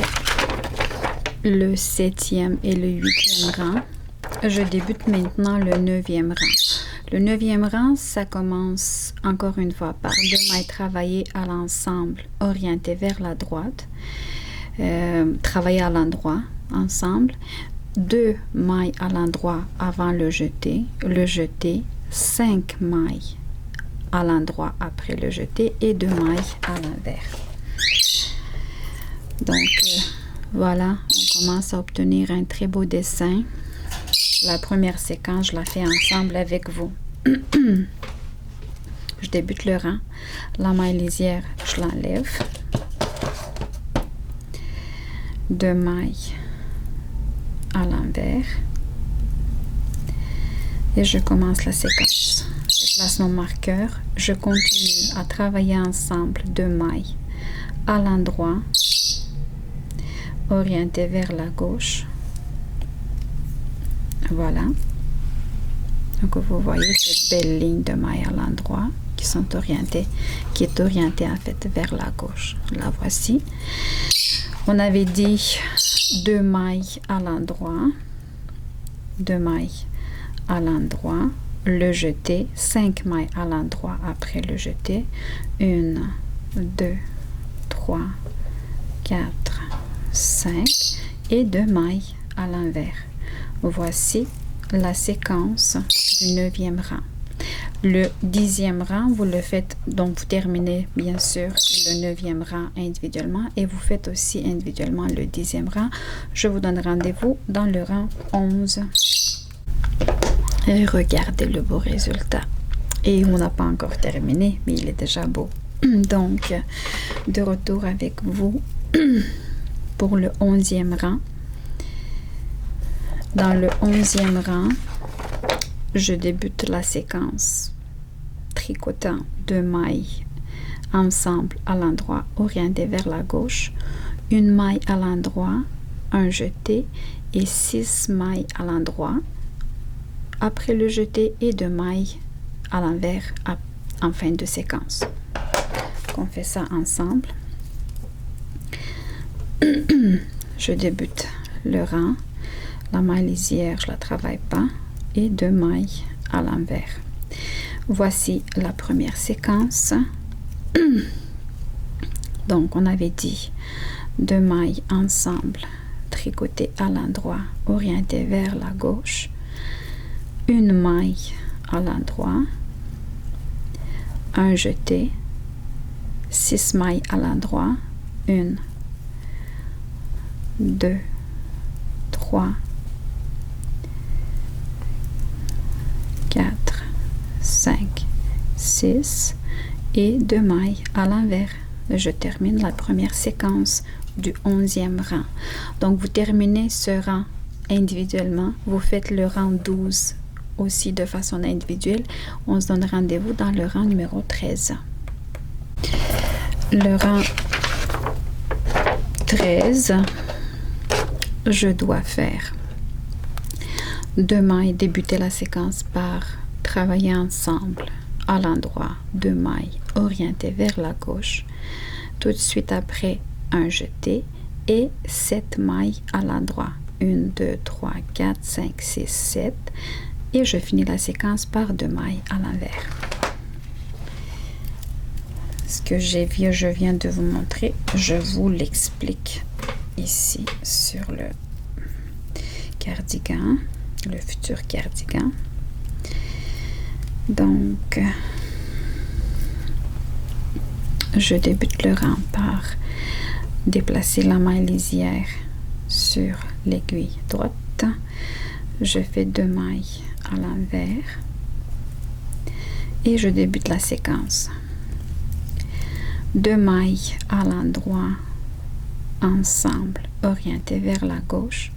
le 7e et le 8e rang. Je débute maintenant le 9e rang. Le 9e rang, ça commence encore une fois par 2 mailles travaillées à l'ensemble, orientées vers la droite. Travailler à l'endroit ensemble. 2 mailles à l'endroit avant le jeté, 5 mailles à l'endroit après le jeté et 2 mailles à l'envers. Donc voilà, on commence à obtenir un très beau dessin. La première séquence, je la fais ensemble avec vous. Je débute le rang, la maille lisière, je l'enlève. 2 mailles à l'envers et je commence la séquence. Je place mon marqueur, je continue à travailler ensemble 2 mailles à l'endroit, orientées vers la gauche. Voilà. Donc vous voyez cette belle ligne de mailles à l'endroit qui est orientée en fait vers la gauche. La voici. On avait dit 2 mailles à l'endroit, 2 mailles à l'endroit, le jeté, 5 mailles à l'endroit après le jeté, 1, 2, 3, 4, 5 et 2 mailles à l'envers. Voici la séquence du 9e rang. Le 10e rang, vous le faites, donc vous terminez bien sûr le 9e rang individuellement et vous faites aussi individuellement le 10e rang. Je vous donne rendez-vous dans le rang 11. Et regardez le beau résultat. Et on n'a pas encore terminé, mais il est déjà beau. Donc, de retour avec vous pour le 11e rang. Dans le 11e rang, je débute la séquence tricotant 2 mailles ensemble à l'endroit orienté vers la gauche, 1 maille à l'endroit, un jeté et 6 mailles à l'endroit après le jeté et 2 mailles à l'envers en fin de séquence. On fait ça ensemble. Je débute le rang, la maille lisière je la travaille pas et 2 mailles à l'envers. Voici la première séquence. Donc on avait dit 2 mailles ensemble, tricoter à l'endroit, orienté vers la gauche, une maille à l'endroit, un jeté, 6 mailles à l'endroit, 1, 2, 3, 4, 5, 6 et 2 mailles à l'envers. Je termine la première séquence du 11e rang. Donc vous terminez ce rang individuellement, vous faites le rang 12 aussi de façon individuelle. On se donne rendez-vous dans le rang numéro 13. Le rang 13, je dois faire 2 mailles, débuter la séquence par travailler ensemble à l'endroit, 2 mailles orientées vers la gauche, tout de suite après un jeté et 7 mailles à l'endroit, 1, 2, 3, 4, 5, 6, 7 et je finis la séquence par 2 mailles à l'envers. Ce que je viens de vous montrer, je vous l'explique ici sur le cardigan, le futur cardigan. Donc, je débute le rang par déplacer la maille lisière sur l'aiguille droite. Je fais 2 mailles à l'envers et je débute la séquence. 2 mailles à l'endroit ensemble, orientées vers la gauche.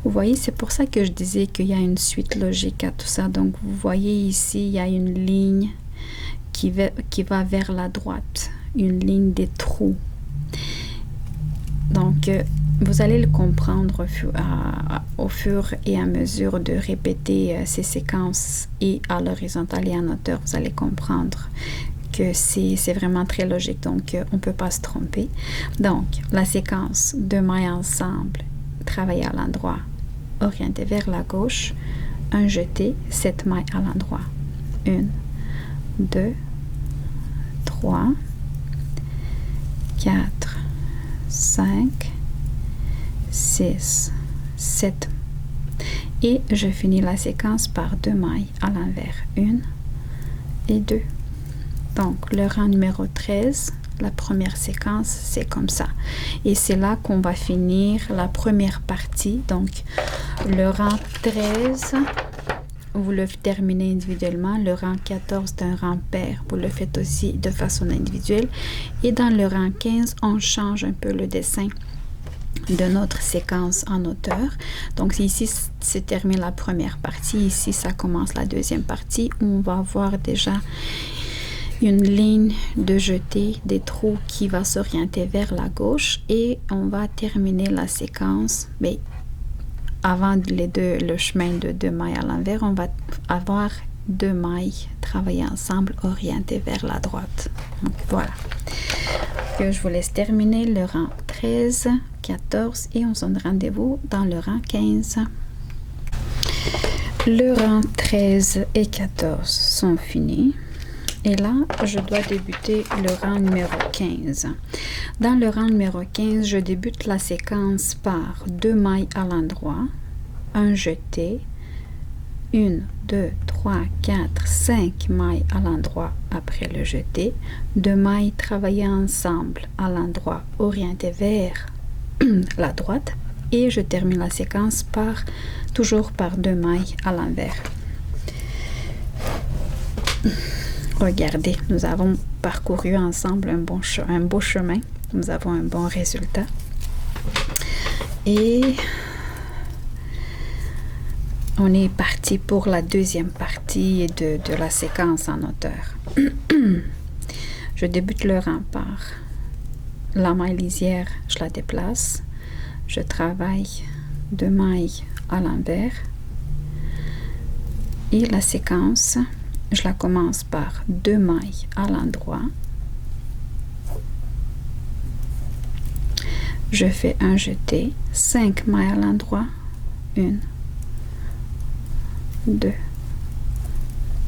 Vous voyez, c'est pour ça que je disais qu'il y a une suite logique à tout ça. Donc, vous voyez ici, il y a une ligne qui va vers la droite, une ligne des trous. Donc, vous allez le comprendre au fur et à mesure de répéter ces séquences et à l'horizontale et en hauteur. Vous allez comprendre que c'est vraiment très logique, donc on ne peut pas se tromper. Donc, la séquence 2 mailles ensemble, travailler à l'endroit, orienté vers la gauche, un jeté, 7 mailles à l'endroit. 1, 2, 3, 4, 5, 6, 7. Et je finis la séquence par 2 mailles à l'envers. 1 et 2. Donc, le rang numéro 13, la première séquence, c'est comme ça. Et c'est là qu'on va finir la première partie. Donc, le rang 13, vous le terminez individuellement. Le rang 14 d'un rang pair, vous le faites aussi de façon individuelle. Et dans le rang 15, on change un peu le dessin de notre séquence en hauteur. Donc ici, c'est terminé la première partie. Ici, ça commence la deuxième partie où on va voir déjà une ligne de jeté des trous qui va s'orienter vers la gauche et on va terminer la séquence. Mais avant le chemin de 2 mailles à l'envers, on va avoir 2 mailles travailler ensemble orientées vers la droite. Donc voilà. Que je vous laisse terminer le rang 13, 14 et on se donne rendez-vous dans le rang 15. Le rang 13 et 14 sont finis. Et là, je dois débuter le rang numéro 15. Dans le rang numéro 15, je débute la séquence par 2 mailles à l'endroit, un jeté, 1, 2, 3, 4, 5 mailles à l'endroit après le jeté, 2 mailles travaillées ensemble à l'endroit orienté vers la droite et je termine la séquence toujours par 2 mailles à l'envers. Regardez, nous avons parcouru ensemble un beau chemin. Nous avons un bon résultat. Et on est parti pour la deuxième partie de la séquence en hauteur. Je débute le rang par la maille lisière, je la déplace. je travaille 2 mailles à l'envers et la séquence, je la commence par 2 mailles à l'endroit. Je fais un jeté, 5 mailles à l'endroit, 1, 2,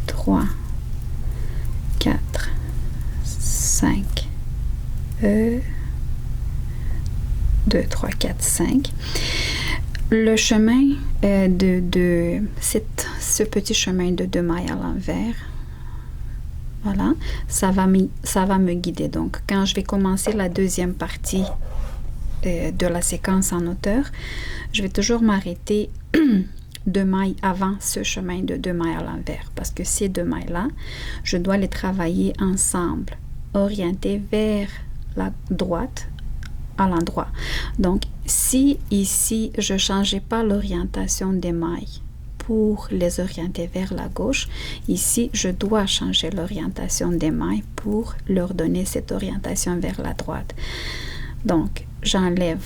3, 4, 5, 2, 3, 4, 5. Le chemin ce petit chemin de 2 mailles à l'envers, voilà, ça va me guider. Donc, quand je vais commencer la deuxième partie de la séquence en hauteur, je vais toujours m'arrêter 2 mailles avant ce chemin de 2 mailles à l'envers, parce que ces 2 mailles-là, je dois les travailler ensemble, orientées vers la droite à l'endroit. Donc, si ici, je ne changeais pas l'orientation des mailles pour les orienter vers la gauche, ici, je dois changer l'orientation des mailles pour leur donner cette orientation vers la droite. Donc, j'enlève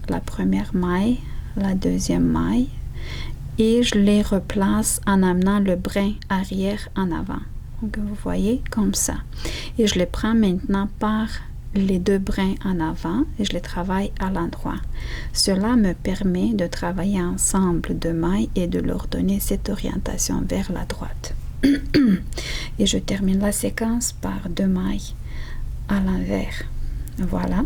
la première maille, la deuxième maille, et je les replace en amenant le brin arrière en avant. Donc, vous voyez, comme ça. Et je les prends maintenant par les 2 brins en avant et je les travaille à l'endroit. Cela me permet de travailler ensemble 2 mailles et de leur donner cette orientation vers la droite. Et je termine la séquence par 2 mailles à l'envers. Voilà.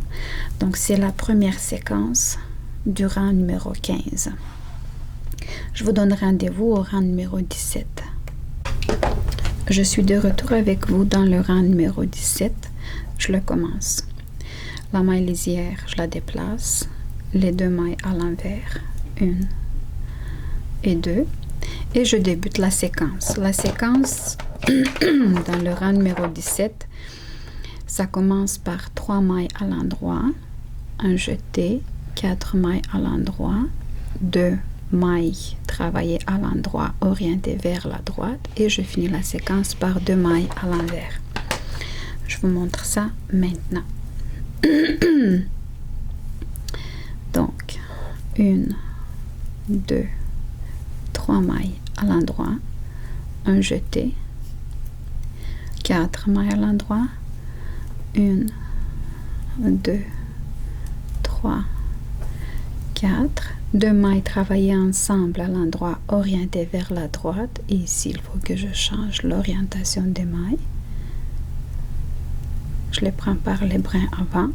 Donc, c'est la première séquence du rang numéro 15. Je vous donne rendez-vous au rang numéro 17. Je suis de retour avec vous dans le rang numéro 17. Je le commence. La maille lisière, je la déplace. Les 2 mailles à l'envers. 1 et 2. Et je débute la séquence. La séquence dans le rang numéro 17, ça commence par 3 mailles à l'endroit, un jeté, 4 mailles à l'endroit, 2 mailles travaillées à l'endroit orientées vers la droite et je finis la séquence par 2 mailles à l'envers. Je vous montre ça maintenant. Donc, 1, 2, 3 mailles à l'endroit, un jeté, 4 mailles à l'endroit, 1, 2, 3, 4, 2 mailles travaillées ensemble à l'endroit orienté vers la droite. Et ici, il faut que je change l'orientation des mailles. Je les prends par les brins avant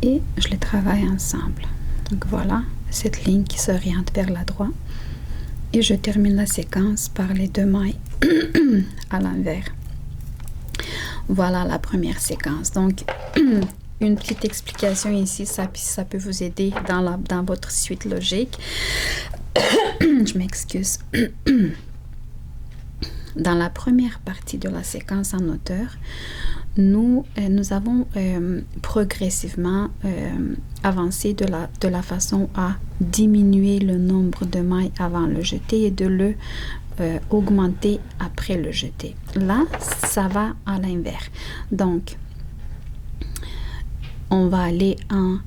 et je les travaille ensemble. Donc voilà, cette ligne qui s'oriente vers la droite. Et je termine la séquence par les 2 mailles à l'envers. Voilà la première séquence. Donc, une petite explication ici, ça peut vous aider dans votre suite logique. Je m'excuse. Dans la première partie de la séquence en hauteur, nous avons progressivement avancé de la façon à diminuer le nombre de mailles avant le jeté et de le augmenter après le jeté. Là, ça va à l'inverse. Donc, on va aller en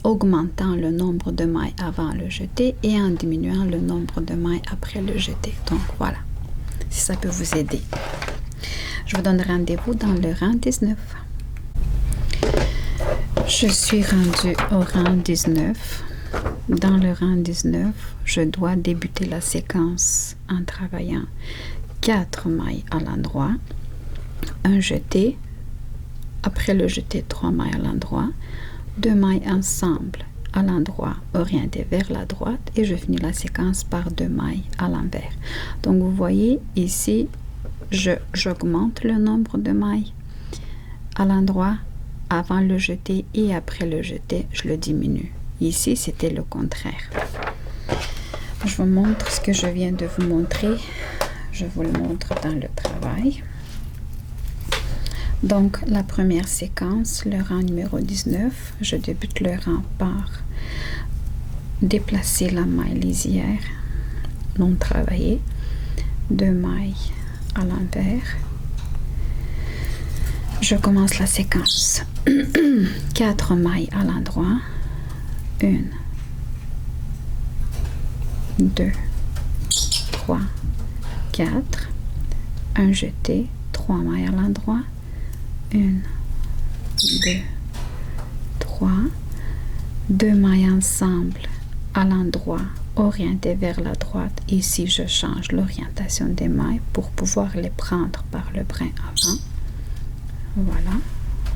augmentant le nombre de mailles avant le jeté et en diminuant le nombre de mailles après le jeté. Donc, voilà, si ça peut vous aider. Je vous donne rendez-vous dans le rang 19. Je suis rendue au rang 19. Dans le rang 19, je dois débuter la séquence en travaillant 4 mailles à l'endroit, un jeté, après le jeté 3 mailles à l'endroit, 2 mailles ensemble à l'endroit orienté vers la droite et je finis la séquence par 2 mailles à l'envers. Donc vous voyez ici, j'augmente le nombre de mailles à l'endroit avant le jeté et après le jeté, je le diminue. Ici, c'était le contraire. Je vous montre ce que je viens de vous montrer. Je vous le montre dans le travail. Donc, la première séquence, le rang numéro 19, je débute le rang par déplacer la maille lisière non travaillée, 2 mailles à l'envers. Je commence la séquence. 4 mailles à l'endroit, 1, 2, 3, 4, un jeté, 3 mailles à l'endroit, 1, 2, 3, 2 mailles ensemble à l'endroit orienté vers la droite. Ici, je change l'orientation des mailles pour pouvoir les prendre par le brin avant. Voilà,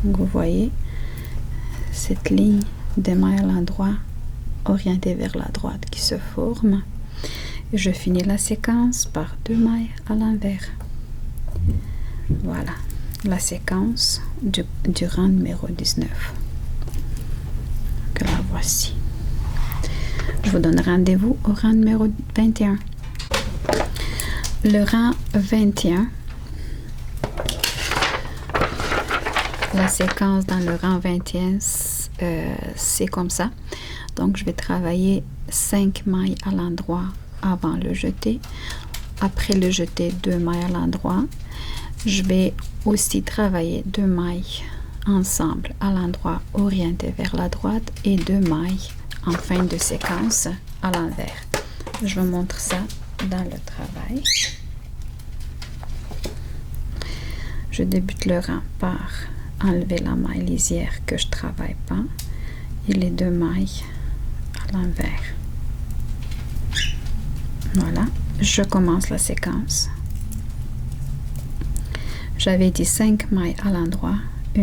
vous voyez cette ligne des mailles à l'endroit orientée vers la droite qui se forme. Et je finis la séquence par 2 mailles à l'envers. Voilà la séquence du rang numéro 19. Que la voici. Je vous donne rendez-vous au rang numéro 21. Le rang 21, la séquence dans le rang 21, c'est comme ça. Donc, je vais travailler 5 mailles à l'endroit avant le jeté. Après le jeté, 2 mailles à l'endroit. Je vais aussi travailler 2 mailles ensemble à l'endroit orienté vers la droite et 2 mailles en fin de séquence à l'envers. Je vous montre ça dans le travail. Je débute le rang par enlever la maille lisière que je travaille pas et les 2 mailles à l'envers. Voilà, je commence la séquence. J'avais dit 5 mailles à l'endroit. 1,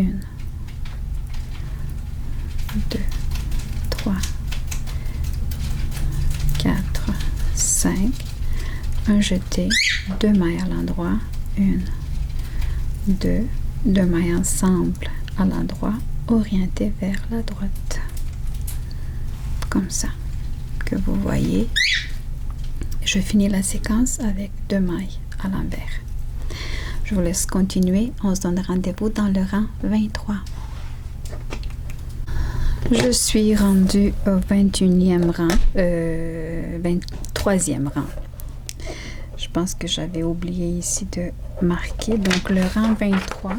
2, 3, 4, 5. Un jeté, 2 mailles à l'endroit. 1, 2, 2 mailles ensemble à l'endroit orienté vers la droite. Comme ça, que vous voyez. Je finis la séquence avec 2 mailles à l'envers. Je vous laisse continuer. On se donne rendez-vous dans le rang 23. Je suis rendue au 21e rang, 23e rang. Je pense que j'avais oublié ici de marquer. Donc, le rang 23.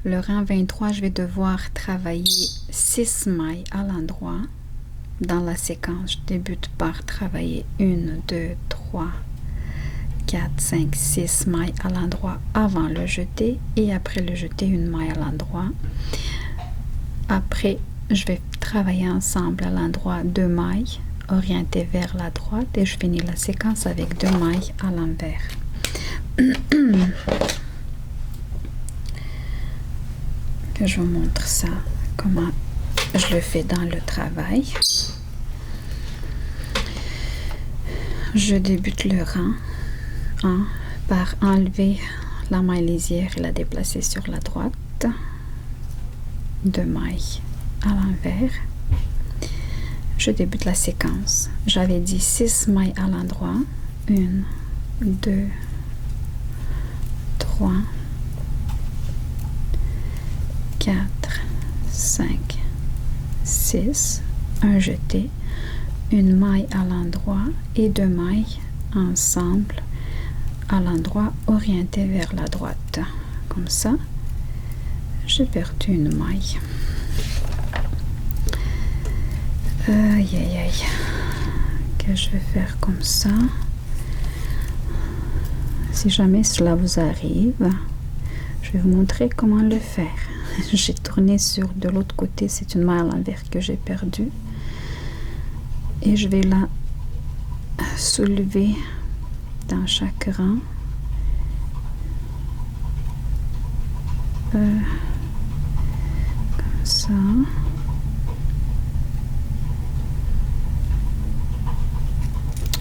Le rang 23, je vais devoir travailler 6 mailles à l'endroit. Dans la séquence, je débute par travailler 1, 2, 3, 4, 5, 6 mailles à l'endroit avant le jeté et après le jeté, 1 maille à l'endroit. Après, je vais travailler ensemble à l'endroit 2 mailles orientées vers la droite et je finis la séquence avec 2 mailles à l'envers. Que je vous montre ça, comment je le fais dans le travail. Je débute le rang par enlever la maille lisière et la déplacer sur la droite. 2 mailles à l'envers. Je débute la séquence. J'avais dit 6 mailles à l'endroit. 1, 2, 3, 4, 5, 6. Un jeté. 1 maille à l'endroit et 2 mailles ensemble à l'endroit orienté vers la droite. Comme ça, j'ai perdu 1 maille. Aïe aïe aïe. Que je vais faire comme ça. Si jamais cela vous arrive, je vais vous montrer comment le faire. J'ai tourné sur de l'autre côté, c'est une maille à l'envers que j'ai perdue. Et je vais la soulever dans chaque rang. Comme ça.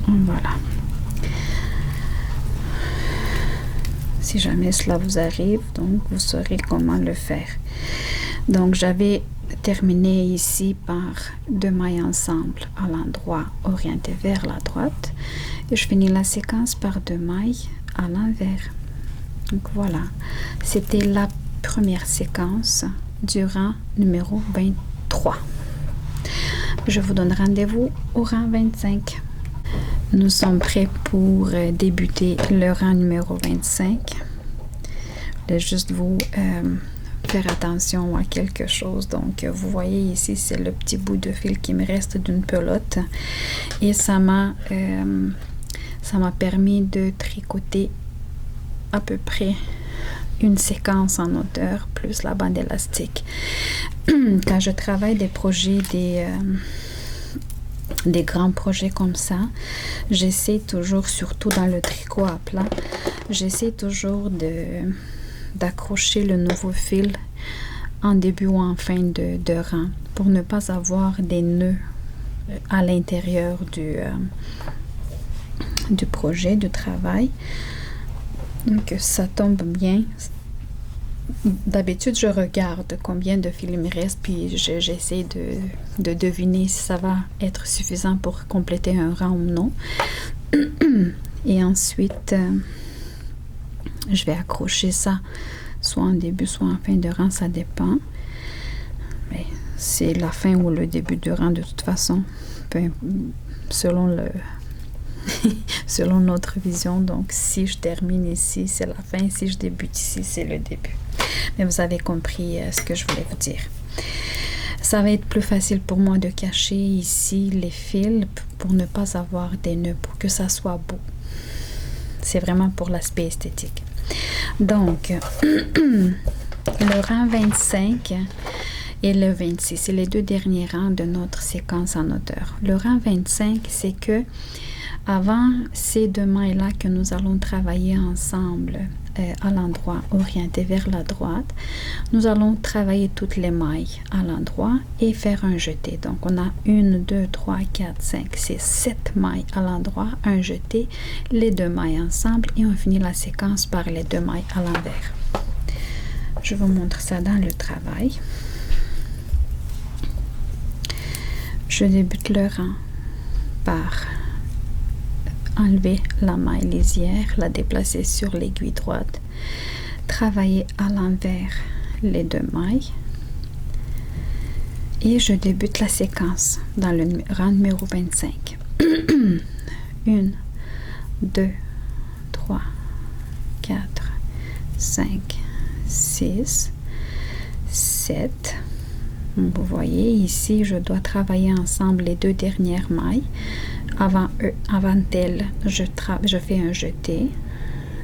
Voilà. Si jamais cela vous arrive, donc vous saurez comment le faire. Donc j'avais terminé ici par 2 mailles ensemble à l'endroit orienté vers la droite et je finis la séquence par 2 mailles à l'envers. Donc voilà, c'était la première séquence du rang numéro 23. Je vous donne rendez-vous au rang 25. Nous sommes prêts pour débuter le rang numéro 25. Je vais juste vous faire attention à quelque chose. Donc, vous voyez ici, c'est le petit bout de fil qui me reste d'une pelote. Et ça m'a permis de tricoter à peu près une séquence en hauteur, plus la bande élastique. Quand je travaille des projets, des grands projets comme ça, j'essaie toujours, surtout dans le tricot à plat, j'essaie toujours d'accrocher le nouveau fil en début ou en fin de rang pour ne pas avoir des nœuds à l'intérieur du projet, du travail. Donc ça tombe bien. D'habitude, je regarde combien de fils il me reste, puis j'essaie de deviner si ça va être suffisant pour compléter un rang ou non. Et ensuite, je vais accrocher ça soit en début, soit en fin de rang, ça dépend. Mais c'est la fin ou le début de rang de toute façon, selon selon notre vision. Donc, si je termine ici, c'est la fin. Si je débute ici, c'est le début. Mais vous avez compris ce que je voulais vous dire. Ça va être plus facile pour moi de cacher ici les fils pour ne pas avoir des nœuds, pour que ça soit beau. C'est vraiment pour l'aspect esthétique. Donc, le rang 25 et le 26, c'est les deux derniers rangs de notre séquence en hauteur. Le rang 25, c'est que avant ces deux mailles-là que nous allons travailler ensemble à l'endroit orienté vers la droite, nous allons travailler toutes les mailles à l'endroit et faire un jeté. Donc, on a 1, 2, 3, 4, 5, 6, 7 mailles à l'endroit, un jeté, les deux mailles ensemble et on finit la séquence par les deux mailles à l'envers. Je vous montre ça dans le travail. Je débute le rang par enlever la maille lisière, la déplacer sur l'aiguille droite, travailler à l'envers les deux mailles et je débute la séquence dans le rang numéro 25. 1, 2, 3, 4, 5, 6, 7. Vous voyez ici, je dois travailler ensemble les deux dernières mailles. Avant elles, je fais un jeté.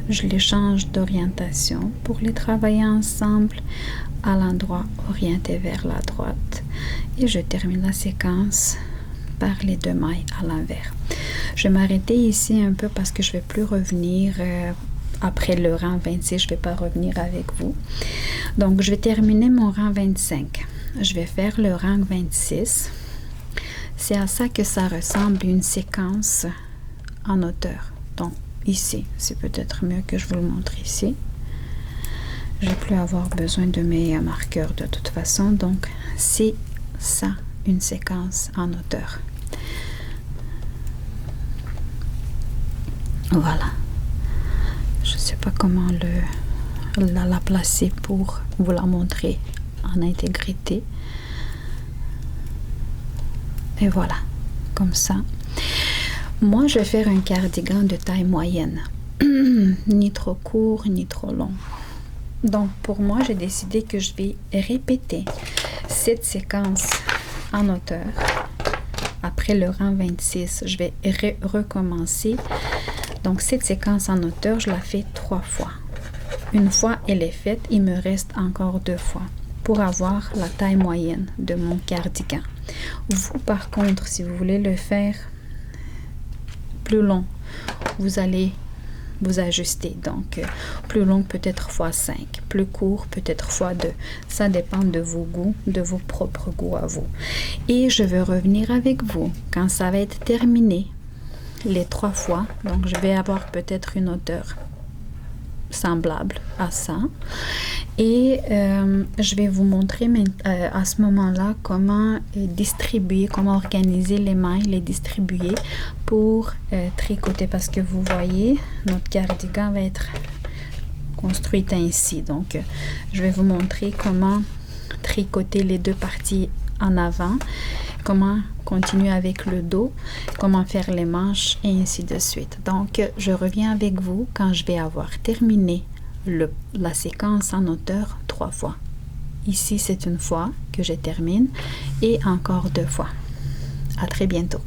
Je les change d'orientation pour les travailler ensemble à l'endroit orienté vers la droite. Et je termine la séquence par les deux mailles à l'envers. Je vais m'arrêter ici un peu parce que je ne vais plus revenir après le rang 26. Je ne vais pas revenir avec vous. Donc, je vais terminer mon rang 25. Je vais faire le rang 26. C'est à ça que ça ressemble une séquence en hauteur. Donc, ici, c'est peut-être mieux que je vous le montre ici. Je ne vais plus avoir besoin de mes marqueurs de toute façon. Donc, c'est ça, une séquence en hauteur. Voilà. Je ne sais pas comment la placer pour vous la montrer en intégrité. Et voilà, comme ça. Moi, je vais faire un cardigan de taille moyenne. Ni trop court, ni trop long. Donc, pour moi, j'ai décidé que je vais répéter cette séquence en hauteur. Après le rang 26, je vais recommencer. Donc, cette séquence en hauteur, je la fais 3 fois. Une fois elle est faite, il me reste encore 2 fois pour avoir la taille moyenne de mon cardigan. Vous, par contre, si vous voulez le faire plus long, vous allez vous ajuster. Donc, plus long peut-être x5, plus court peut-être x2. Ça dépend de vos goûts, de vos propres goûts à vous. Et je vais revenir avec vous quand ça va être terminé, les 3 fois. Donc, je vais avoir peut-être une hauteur semblable à ça. Et je vais vous montrer à ce moment-là comment distribuer, comment organiser les mailles, les distribuer pour tricoter. Parce que vous voyez, notre cardigan va être construit ainsi. Donc, je vais vous montrer comment tricoter les deux parties en avant, comment continuer avec le dos, comment faire les manches et ainsi de suite. Donc, je reviens avec vous quand je vais avoir terminé la séquence en hauteur 3 fois. Ici, c'est une fois que je termine et encore 2 fois. À très bientôt.